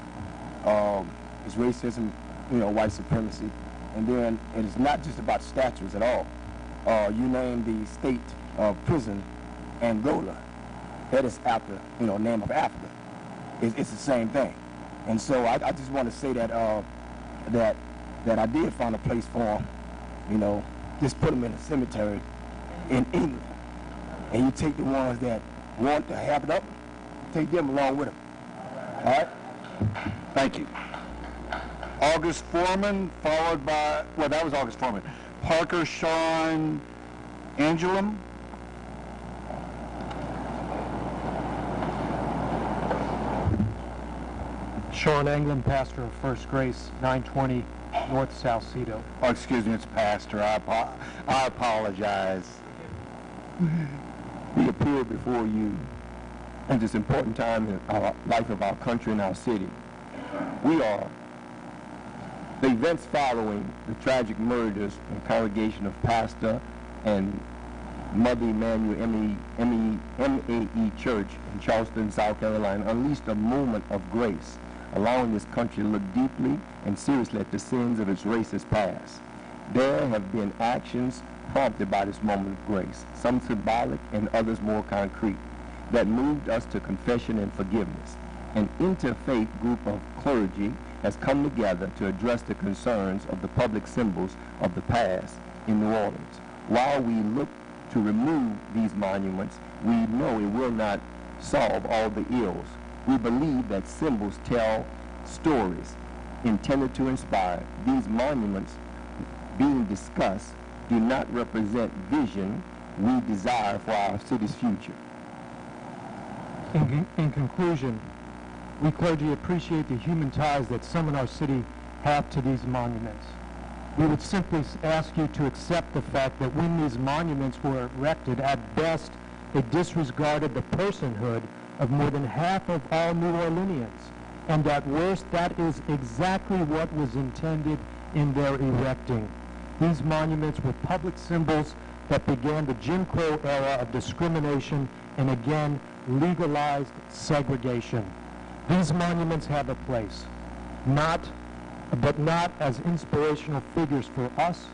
It's racism, white supremacy, and then it is not just about statues at all. You name the state prison, Angola. That is after, name of Africa. It's the same thing. And so I just want to say that that I did find a place for them. Just put them in a cemetery in England, and you take the ones that want to have it up, take them along with them. All right? Thank you. August Foreman, followed by, well, that was August Foreman. Parker Sean Angelum. Sean Anglin, pastor of First Grace, 920 North Salcedo. Oh, excuse me, it's pastor. I apologize. We appear before you at this important time in our life of our country and our city. We are the events following the tragic murders in the congregation of Pastor and Mother Emanuel MAE Church in Charleston, South Carolina, unleashed a moment of grace, allowing this country to look deeply and seriously at the sins of its racist past. There have been actions prompted by this moment of grace, some symbolic and others more concrete, that moved us to confession and forgiveness. An interfaith group of clergy has come together to address the concerns of the public symbols of the past in New Orleans. While we look to remove these monuments, we know it will not solve all the ills. We believe that symbols tell stories intended to inspire. These monuments being discussed do not represent vision we desire for our city's future. In conclusion, we clergy appreciate the human ties that some in our city have to these monuments. We would simply ask you to accept the fact that when these monuments were erected, at best, they disregarded the personhood of more than half of all New Orleanians. And at worst, that is exactly what was intended in their erecting. These monuments were public symbols that began the Jim Crow era of discrimination and again legalized segregation. These monuments have a place, but not as inspirational figures for us,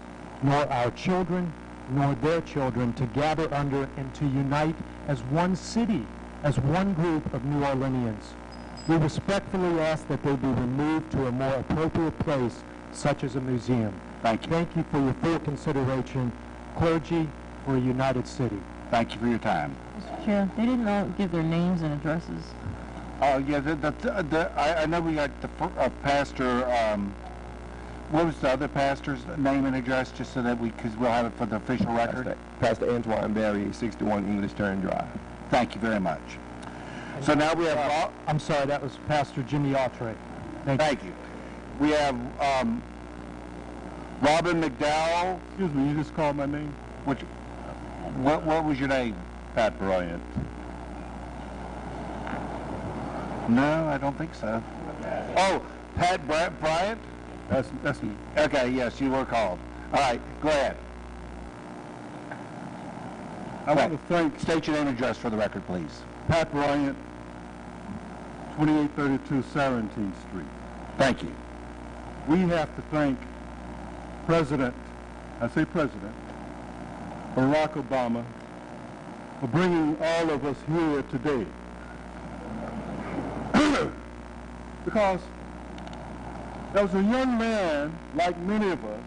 nor our children, nor their children to gather under and to unite as one city, as one group of New Orleanians. We respectfully ask that they be removed to a more appropriate place, such as a museum. Thank you. Thank you for your full consideration. Clergy for a united city. Thank you for your time. Mr. Chair, they didn't all give their names and addresses. Oh, yeah, I know we got the pastor, what was the other pastor's name and address, just so that because we'll have it for the official record? Pastor Antoine Barry, 61 English Turn Drive. Thank you very much. So now we have... I'm sorry, that was Pastor Jimmy Autry. Thank you. We have Robin McDowell. Excuse me, you just called my name? What was your name? Pat Bryant. No, I don't think so. Oh, Pat Bryant? That's me. Okay, yes, you were called. All right, go ahead. I want to thank... State your name and address for the record, please. Pat Bryant, 2832 Sarantine Street. Thank you. We have to thank President Barack Obama for bringing all of us here today. Because there was a young man, like many of us,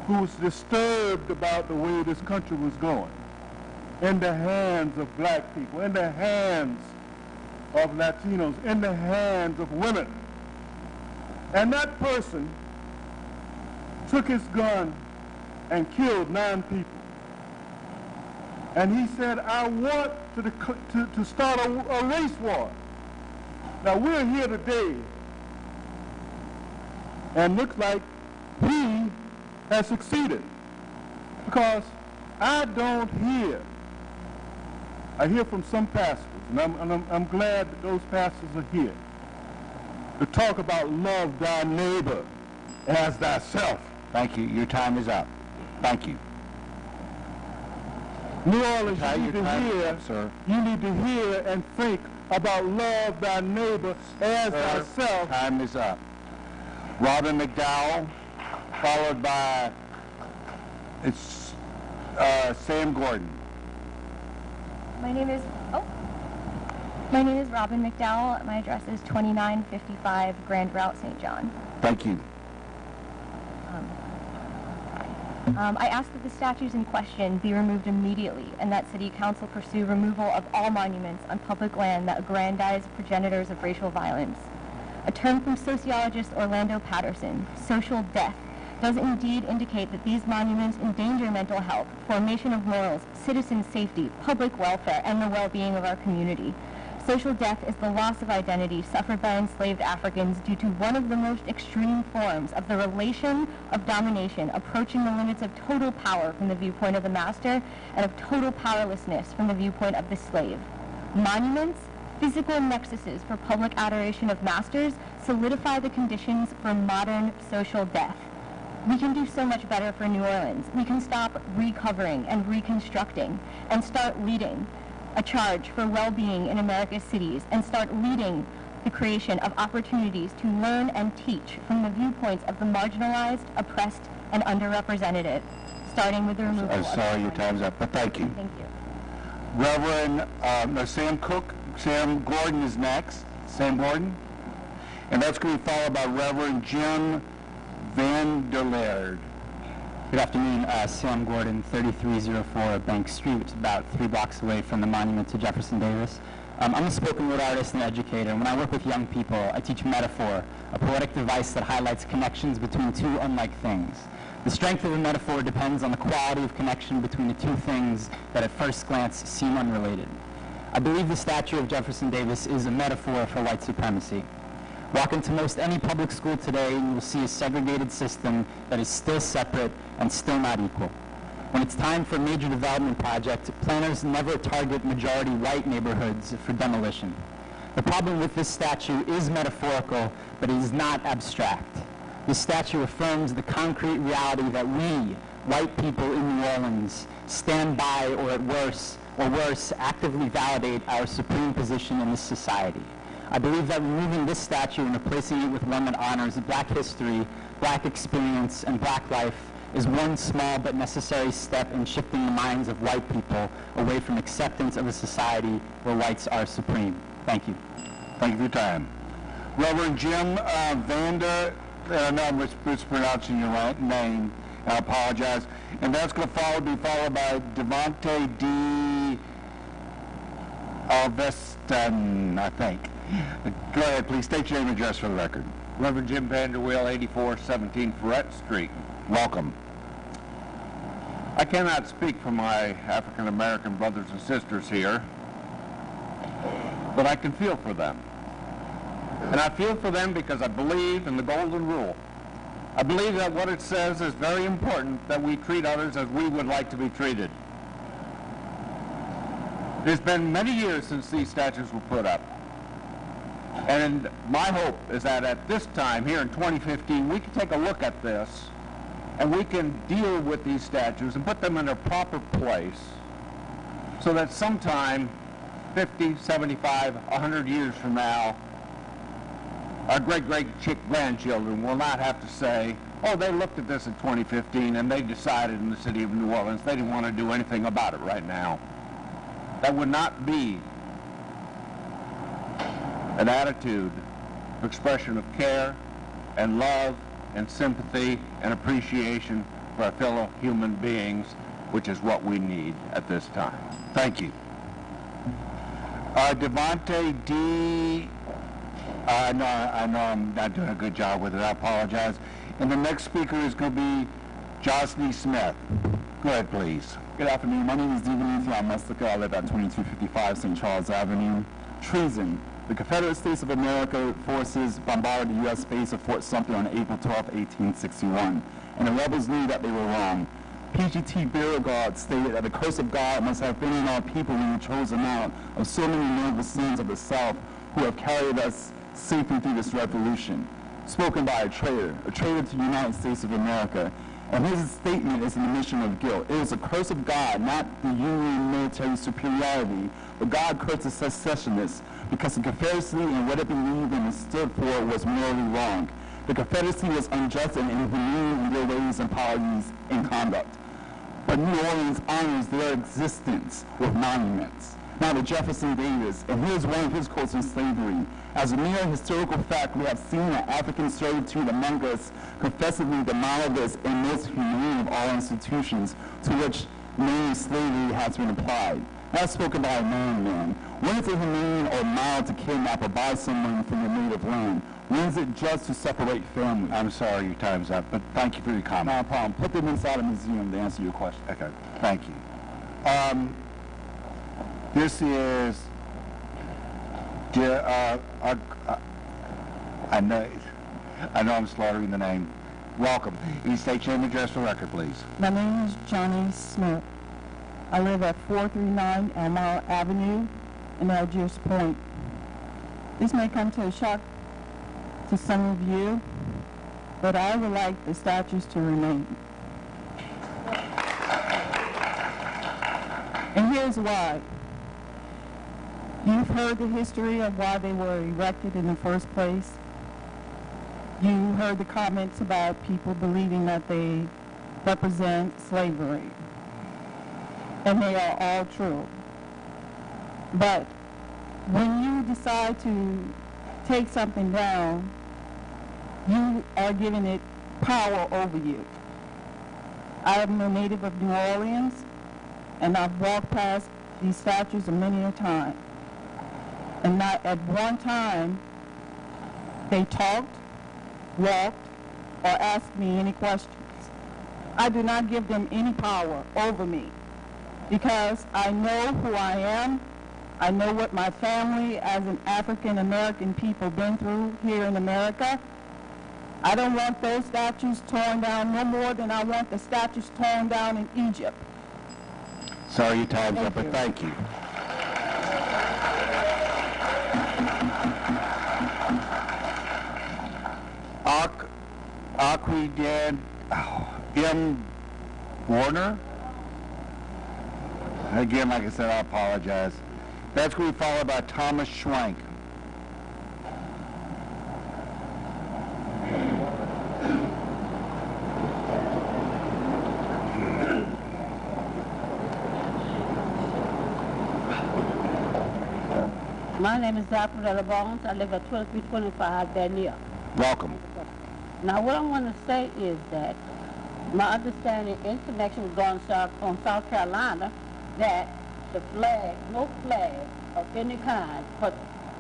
who was disturbed about the way this country was going, in the hands of black people, in the hands of Latinos, in the hands of women. And that person took his gun and killed 9 people. And he said, I want to start a race war. Now we're here today, and looks like he has succeeded. Because I hear from some pastors, and I'm glad that those pastors are here, to talk about love thy neighbor as thyself. Thank you. Your time is up. Thank you. New Orleans, you need to hear and think about love thy neighbor as thyself. Time is up. Robin McDowell, followed by Sam Gordon. My name is Robin McDowell. My address is 2955 Grand Route, St. John. Thank you. I ask that the statues in question be removed immediately and that City Council pursue removal of all monuments on public land that aggrandize progenitors of racial violence. A term from sociologist Orlando Patterson, social death, does indeed indicate that these monuments endanger mental health, formation of morals, citizen safety, public welfare, and the well-being of our community. Social death is the loss of identity suffered by enslaved Africans due to one of the most extreme forms of the relation of domination approaching the limits of total power from the viewpoint of the master and of total powerlessness from the viewpoint of the slave. Monuments, physical nexuses for public adoration of masters, solidify the conditions for modern social death. We can do so much better for New Orleans. We can stop recovering and reconstructing and start leading a charge for well-being in America's cities and start leading the creation of opportunities to learn and teach from the viewpoints of the marginalized, oppressed, and underrepresented, starting with the removal I'm sorry your time's up, but thank you. Thank you. Reverend Sam Gordon is next. Sam Gordon. And that's going to be followed by Reverend Jim Van der Laird. Good afternoon, Sam Gordon, 3304 Bank Street, which is about 3 blocks away from the monument to Jefferson Davis. I'm a spoken word artist and educator, and when I work with young people, I teach metaphor, a poetic device that highlights connections between two unlike things. The strength of the metaphor depends on the quality of connection between the two things that at first glance seem unrelated. I believe the statue of Jefferson Davis is a metaphor for white supremacy. Walk into most any public school today and you will see a segregated system that is still separate and still not equal. When it's time for a major development project, planners never target majority white neighborhoods for demolition. The problem with this statue is metaphorical, but it is not abstract. This statue affirms the concrete reality that we, white people in New Orleans, stand by or worse, actively validate our supreme position in this society. I believe that removing this statue and replacing it with one that honors black history, black experience, and black life is one small but necessary step in shifting the minds of white people away from acceptance of a society where whites are supreme. Thank you. Thank you for your time. Reverend Jim Vander, I know I'm mispronouncing your name, I apologize. And that's going to be followed by Devontae D. Alveston, I think. Go ahead, please. State your name and address for the record. Reverend Jim Vanderweel, 8417 Ferret Street. Welcome. I cannot speak for my African-American brothers and sisters here, but I can feel for them. And I feel for them because I believe in the golden rule. I believe that what it says is very important, that we treat others as we would like to be treated. It's been many years since these statues were put up. And my hope is that at this time, here in 2015, we can take a look at this and we can deal with these statues and put them in their proper place so that sometime 50, 75, 100 years from now, our great-great-grandchildren will not have to say, oh, they looked at this in 2015 and they decided in the city of New Orleans they didn't want to do anything about it right now. That would not be an attitude, expression of care and love and sympathy and appreciation for our fellow human beings, which is what we need at this time. Thank you. Devontae D. I know I'm not doing a good job with it. I apologize. And the next speaker is going to be Jocelyn Smith. Go ahead, please. Good afternoon. My name is Devenith Meslica. I live at 2255 St. Charles Avenue. Treason. The Confederate States of America forces bombarded the U.S. base of Fort Sumter on April 12, 1861, and the rebels knew that they were wrong. PGT Beauregard stated that the curse of God must have been on our people when he chose them out of so many noble sons of the South who have carried us safely through this revolution. Spoken by a traitor to the United States of America. And his statement is an admission of guilt. It was a curse of God, not the Union military superiority, but God cursed the secessionists because the Confederacy and what it believed and stood for was morally wrong. The Confederacy was unjust and inhumane in their ways and policies and conduct. But New Orleans honors their existence with monuments. Now to Jefferson Davis, and here's one of his quotes on slavery. As a mere historical fact, we have seen an African servitude among us, confessedly the mildest and most humane of all institutions to which namely slavery has been applied. That's spoken by a man. When is it humane or mild to kidnap or buy someone from your native land? When is it just to separate families? I'm sorry, your time's up, but thank you for your comment. No problem. Put them inside a museum to answer your question. Okay, thank you. This is, I know I'm slaughtering the name. Welcome. Can you state your name and address for the record, please? My name is Johnny Smith. I live at 439 Elmira Avenue in Algiers Point. This may come to a shock to some of you, but I would like the statues to remain. And here's why. You've heard the history of why they were erected in the first place. You heard the comments about people believing that they represent slavery. And they are all true. But when you decide to take something down, you are giving it power over you. I am a native of New Orleans, and I've walked past these statues many a time. And not at one time they talked, walked, or asked me any questions. I do not give them any power over me because I know who I am. I know what my family as an African American people been through here in America. I don't want those statues torn down no more than I want the statues torn down in Egypt. Sorry your time's up, but thank you. Aquidad M. Warner. Again, like I said, I apologize. That's going to be followed by Thomas Schwank. My name is Dr. Della Bones. I live at 2325 Daniel. Welcome. Now, what I want to say is that my understanding in connection with going south on South Carolina, that the flag, no flag of any kind, but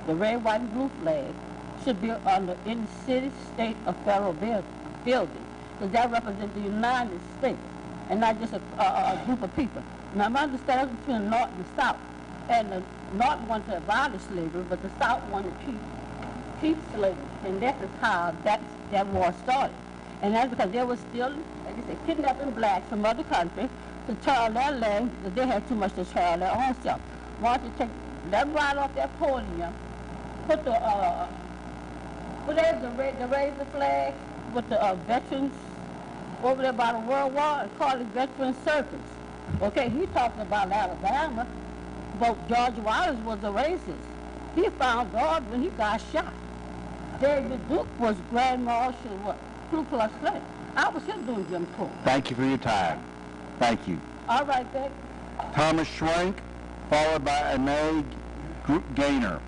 the red, white, and blue flag should be under any city, state, or federal building, because that represents the United States and not just a group of people. Now, my understanding between the North and the South, and the North wanted to abolish slavery, but the South wanted to keep slavery, and that is how that war started. And that's because they were still, like I said, kidnapping blacks from other countries to tear their land, because they had too much to tear their own self. Wanted to take that right off that podium, put the raise the flag with the veterans over there by the World War and call it Veteran Circus. Okay, he talking about Alabama, but George Wallace was a racist. He found God when he got shot. David Duke was Grand Marshal of Ku Klux Klan. I was here doing Jim Crow. Thank you for your time. Thank you. All right, then. Thomas Schwank, followed by Amay Gaynor.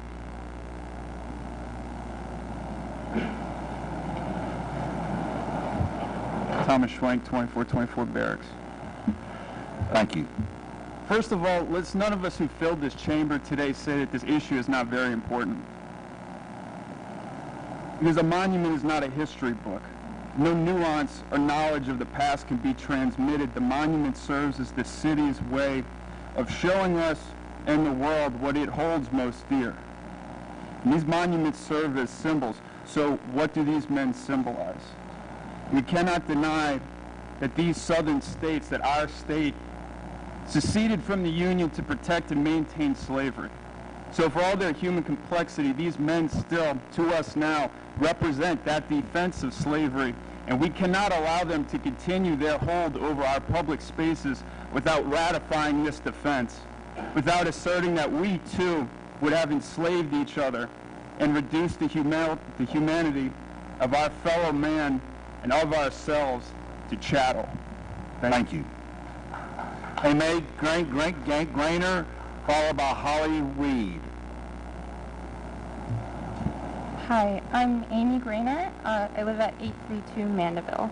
Thomas Schwank, 2424 Barracks. Thank you. First of all, let's none of us who filled this chamber today say that this issue is not very important. Because a monument is not a history book. No nuance or knowledge of the past can be transmitted. The monument serves as the city's way of showing us and the world what it holds most dear. And these monuments serve as symbols. So what do these men symbolize? We cannot deny that these southern states, that our state, seceded from the Union to protect and maintain slavery. So for all their human complexity, these men still, to us now, represent that defense of slavery, and we cannot allow them to continue their hold over our public spaces without ratifying this defense, without asserting that we too would have enslaved each other and reduced the humanity of our fellow man and of ourselves to chattel. Thank you. Amay Gaynor, followed by Holly Reed. Hi, I'm Amy Grainer. I live at 832 Mandeville.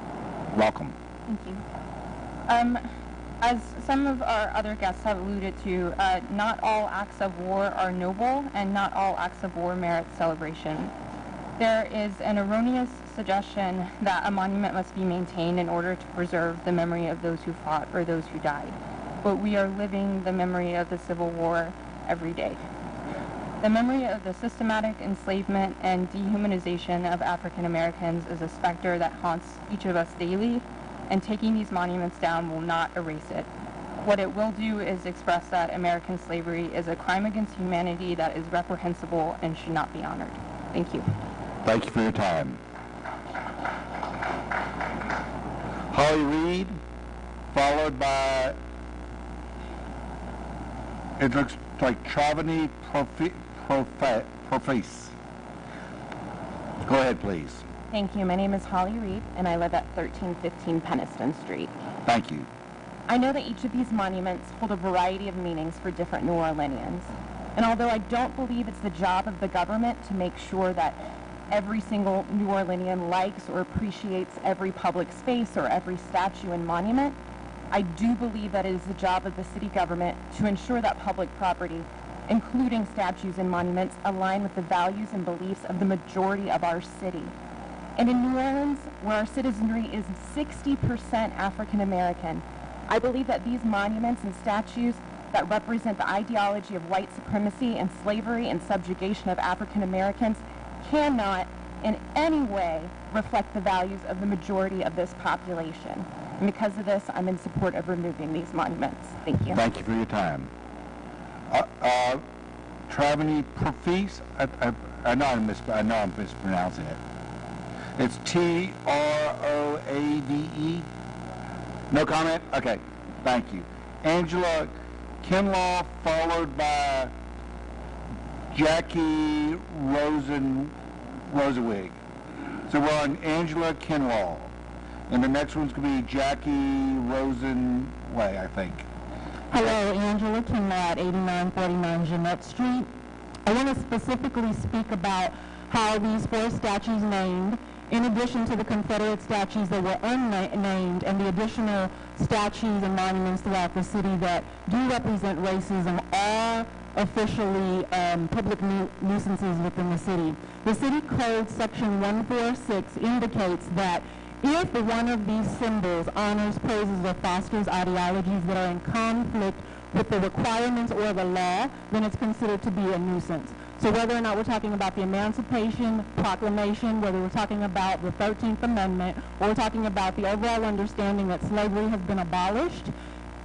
Welcome. Thank you. As some of our other guests have alluded to, not all acts of war are noble, and not all acts of war merit celebration. There is an erroneous suggestion that a monument must be maintained in order to preserve the memory of those who fought or those who died. But we are living the memory of the Civil War every day. The memory of the systematic enslavement and dehumanization of African Americans is a specter that haunts each of us daily, and taking these monuments down will not erase it. What it will do is express that American slavery is a crime against humanity that is reprehensible and should not be honored. Thank you. Thank you for your time. Holly Reed, followed by, it looks like Travani Proface. Go ahead, please. Thank you. My name is Holly Reed, and I live at 1315 Peniston Street. Thank you. I know that each of these monuments hold a variety of meanings for different New Orleanians. And although I don't believe it's the job of the government to make sure that every single New Orleanian likes or appreciates every public space or every statue and monument, I do believe that it is the job of the city government to ensure that public property, including statues and monuments, align with the values and beliefs of the majority of our city. And in New Orleans, where our citizenry is 60% African American, I believe that these monuments and statues that represent the ideology of white supremacy and slavery and subjugation of African Americans cannot in any way reflect the values of the majority of this population. And because of this, I'm in support of removing these monuments. Thank you. Thank you for your time. Travani Proface, I know I'm mispronouncing it. It's Troade. No comment? Okay, thank you. Angela Kinlaw, followed by Jackie Rosewig. So we're on Angela Kinlaw. And the next one's going to be Jackie Rosenway, I think. Hello, Angela Kinlaw at 8949 Jeanette Street. I want to specifically speak about how these four statues named, in addition to the Confederate statues that were unnamed and the additional statues and monuments throughout the city that do represent racism, are officially public nuisances within the city. The city code section 146 indicates that if one of these symbols honors, praises, or fosters ideologies that are in conflict with the requirements or the law, then it's considered to be a nuisance. So whether or not we're talking about the Emancipation Proclamation, whether we're talking about the 13th Amendment, or we're talking about the overall understanding that slavery has been abolished,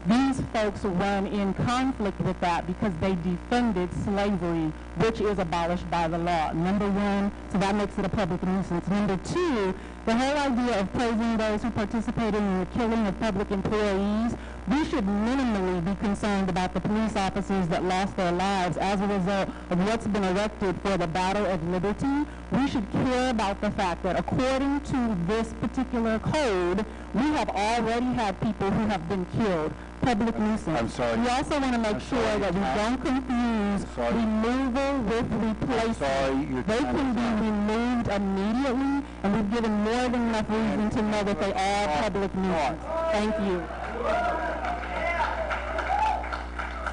these folks run in conflict with that because they defended slavery, which is abolished by the law. Number one, so that makes it a public nuisance. Number two, the whole idea of praising those who participated in the killing of public employees, we should minimally be concerned about the police officers that lost their lives as a result of what's been erected for the Battle of Liberty. We should care about the fact that according to this particular code, we have already had people who have been killed. Public nuisance. I'm sorry. We also want to make sure that we don't confuse removal with replacement. They can be removed immediately, and we've given more than enough reason to know that they are public nuisance. Thank you.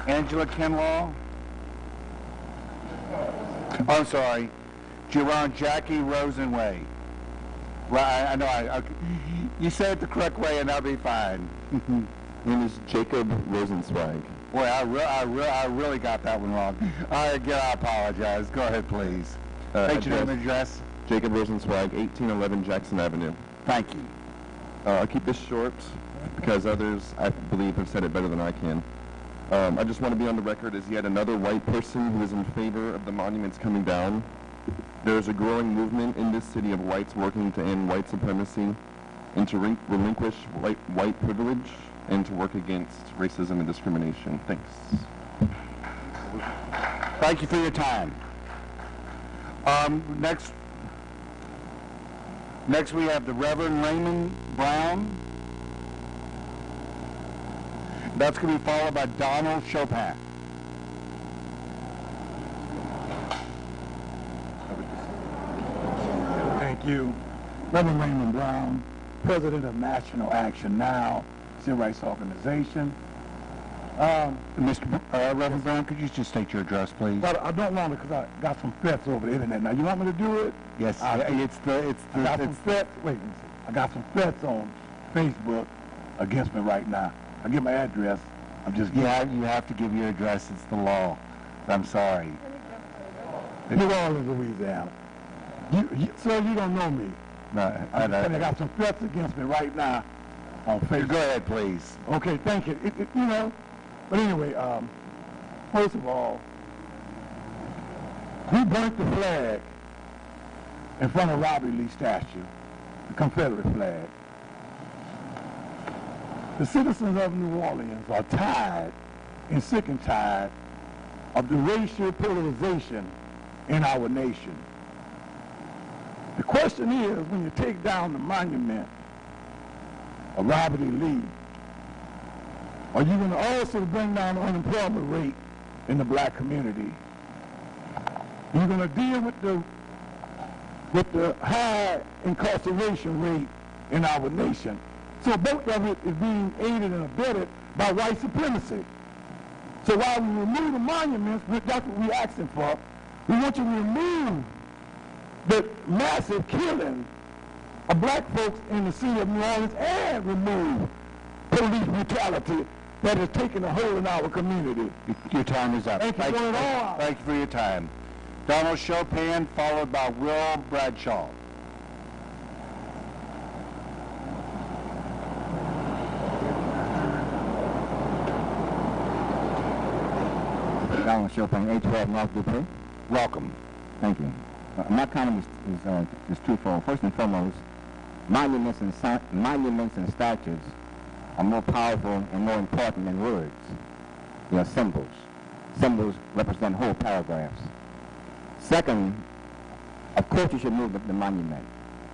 Angela Kinlaw. I'm sorry. Jackie Rosenway. Right, I know. You said it the correct way, and I'll be fine. My name is Jacob Rosenzweig. Boy, I really got that one wrong. I apologize. Go ahead, please. State your name and address. Jacob Rosenzweig, 1811 Jackson Avenue. Thank you. I'll keep this short because others, I believe, have said it better than I can. I just want to be on the record as yet another white person who is in favor of the monuments coming down. There's a growing movement in this city of whites working to end white supremacy and to relinquish white privilege and to work against racism and discrimination. Thanks. Thank you for your time. Next we have the Reverend Raymond Brown. That's going to be followed by Donald Chopin. you. Reverend Raymond Brown, President of National Action Now, Civil Rights Organization. Reverend Brown, could you just state your address, please? But I don't want to because I got some threats over the internet. Now, you want me to do it? Yes, I got some threats on Facebook against me right now. I give my address. Yeah, you have to give your address. It's the law. I'm sorry. New Orleans, Louisiana. Sir, you don't know me. No, I got some threats against me right now on Facebook. Go ahead, please. Okay, thank you. But anyway, first of all, we burnt the flag in front of Robert E. Lee statue, the Confederate flag. The citizens of New Orleans are tired and sick and tired of the racial polarization in our nation. The question is, when you take down the monument of Robert E. Lee, are you going to also bring down the unemployment rate in the black community? You're going to deal with the high incarceration rate in our nation. So both of it is being aided and abetted by white supremacy. So while we remove the monuments, that's what we're asking for, we want you to remove the massive killing of black folks in the city of New Orleans and remove police brutality that has taken a hold in our community. Your time is up. Thank you for it all. Thank you for your time. Donald Chopin, followed by Will Bradshaw. Donald Chopin, 812 North Dupree. Welcome. Thank you. My comment is twofold. First and foremost, monuments and statues are more powerful and more important than words. They are symbols. Symbols represent whole paragraphs. Second, of course you should move the monument,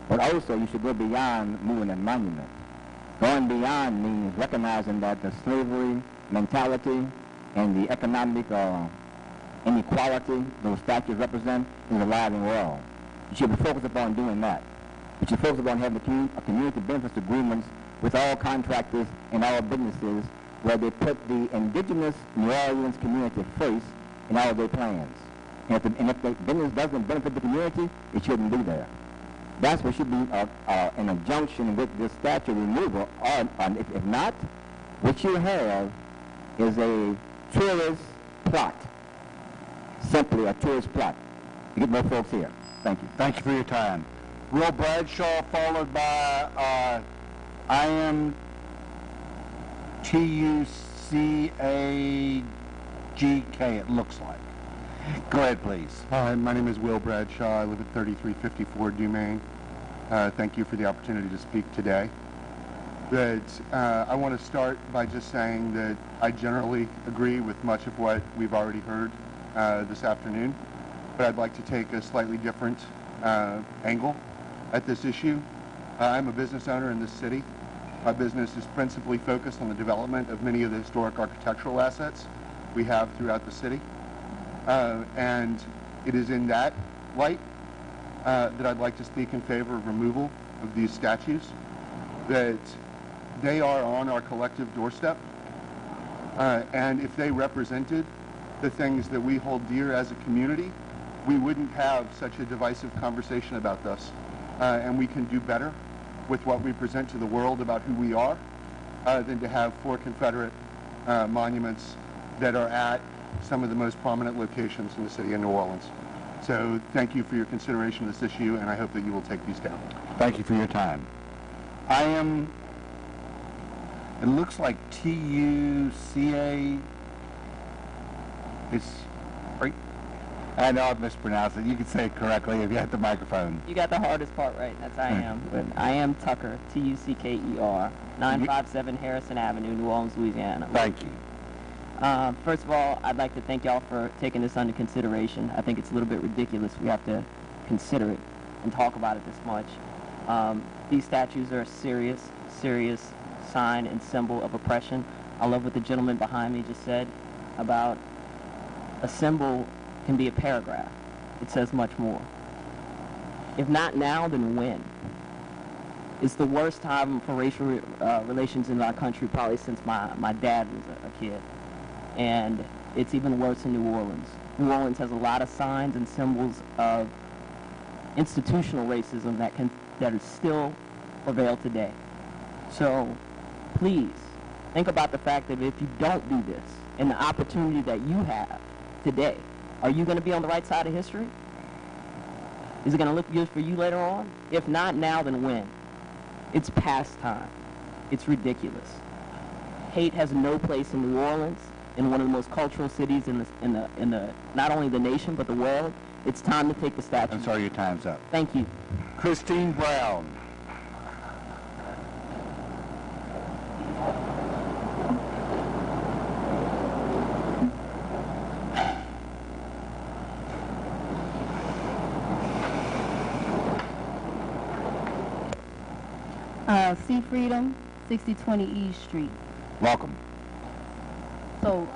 but also you should go beyond moving that monument. Going beyond means recognizing that the slavery mentality and the economic inequality those statues represent is alive and well. You should be focused upon doing that. You should focus upon having a community benefits agreements with all contractors and all businesses where they put the indigenous New Orleans community first in all their plans. And if the business doesn't benefit the community, it shouldn't be there. That's what should be in conjunction with this statue removal. Or if not, what you have is a tourist plot. Simply a tourist plot. To get more folks here. Thank you. Thank you for your time. Will Bradshaw, followed by I am Tucagk, it looks like. Go ahead, please. Hi, my name is Will Bradshaw. I live at 3354 Dumaine. Thank you for the opportunity to speak today. I want to start by just saying that I generally agree with much of what we've already heard this afternoon, but I'd like to take a slightly different angle at this issue. I'm a business owner in this city. My business is principally focused on the development of many of the historic architectural assets we have throughout the city. And it is in that light that I'd like to speak in favor of removal of these statues, that they are on our collective doorstep. And if they represented the things that we hold dear as a community, we wouldn't have such a divisive conversation about this. And we can do better with what we present to the world about who we are than to have 4 Confederate monuments that are at some of the most prominent locations in the city of New Orleans. So thank you for your consideration of this issue, and I hope that you will take these down. Thank you for your time. It looks like Tuca. It's right. I know I've mispronounced it. You can say it correctly if you have the microphone. You got the hardest part right. That's I am. But I am Tucker, Tucker, 957 Harrison Avenue, New Orleans, Louisiana. Thank you. First of all, I'd like to thank y'all for taking this under consideration. I think it's a little bit ridiculous we have to consider it and talk about it this much. These statues are a serious sign and symbol of oppression. I love what the gentleman behind me just said about a symbol can be a paragraph. It says much more. If not now, then when? It's the worst time for racial relations in our country probably since my dad was a kid. And it's even worse in New Orleans. New Orleans has a lot of signs and symbols of institutional racism that is still prevail today. So please think about the fact that if you don't do this and the opportunity that you have today, are you going to be on the right side of history? Is it going to look good for you later on? If not now, then when? It's past time. It's ridiculous. Hate has no place in New Orleans, in one of the most cultural cities in the not only the nation but the world. It's time to take the statue. I'm sorry, your time's up. Thank you. Christine Brown. Sea Freedom, 6020 East Street. Welcome. So,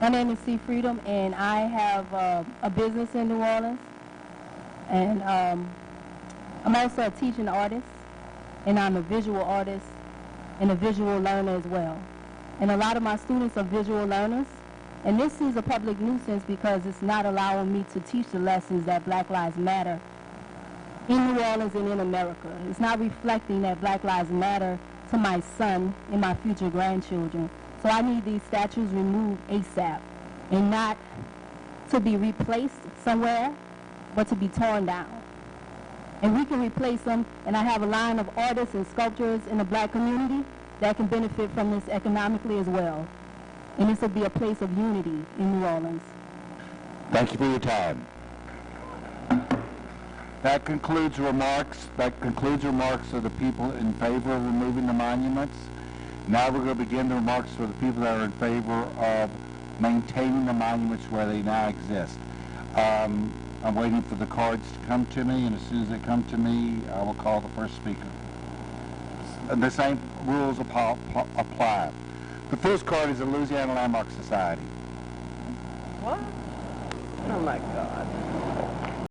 my name is Sea Freedom, and I have a business in New Orleans. And I'm also a teaching artist, and I'm a visual artist and a visual learner as well. And a lot of my students are visual learners. And this is a public nuisance because it's not allowing me to teach the lessons that Black Lives Matter in New Orleans and in America. It's not reflecting that Black Lives Matter to my son and my future grandchildren. So I need these statues removed ASAP, and not to be replaced somewhere, but to be torn down. And we can replace them, and I have a line of artists and sculptors in the Black community that can benefit from this economically as well. And this will be a place of unity in New Orleans. Thank you for your time. That concludes remarks. That concludes remarks of the people in favor of removing the monuments. Now we're going to begin the remarks for the people that are in favor of maintaining the monuments where they now exist. I'm waiting for the cards to come to me, and as soon as they come to me, I will call the first speaker. And the same rules apply. The first card is the Louisiana Landmark Society. What? Oh my God.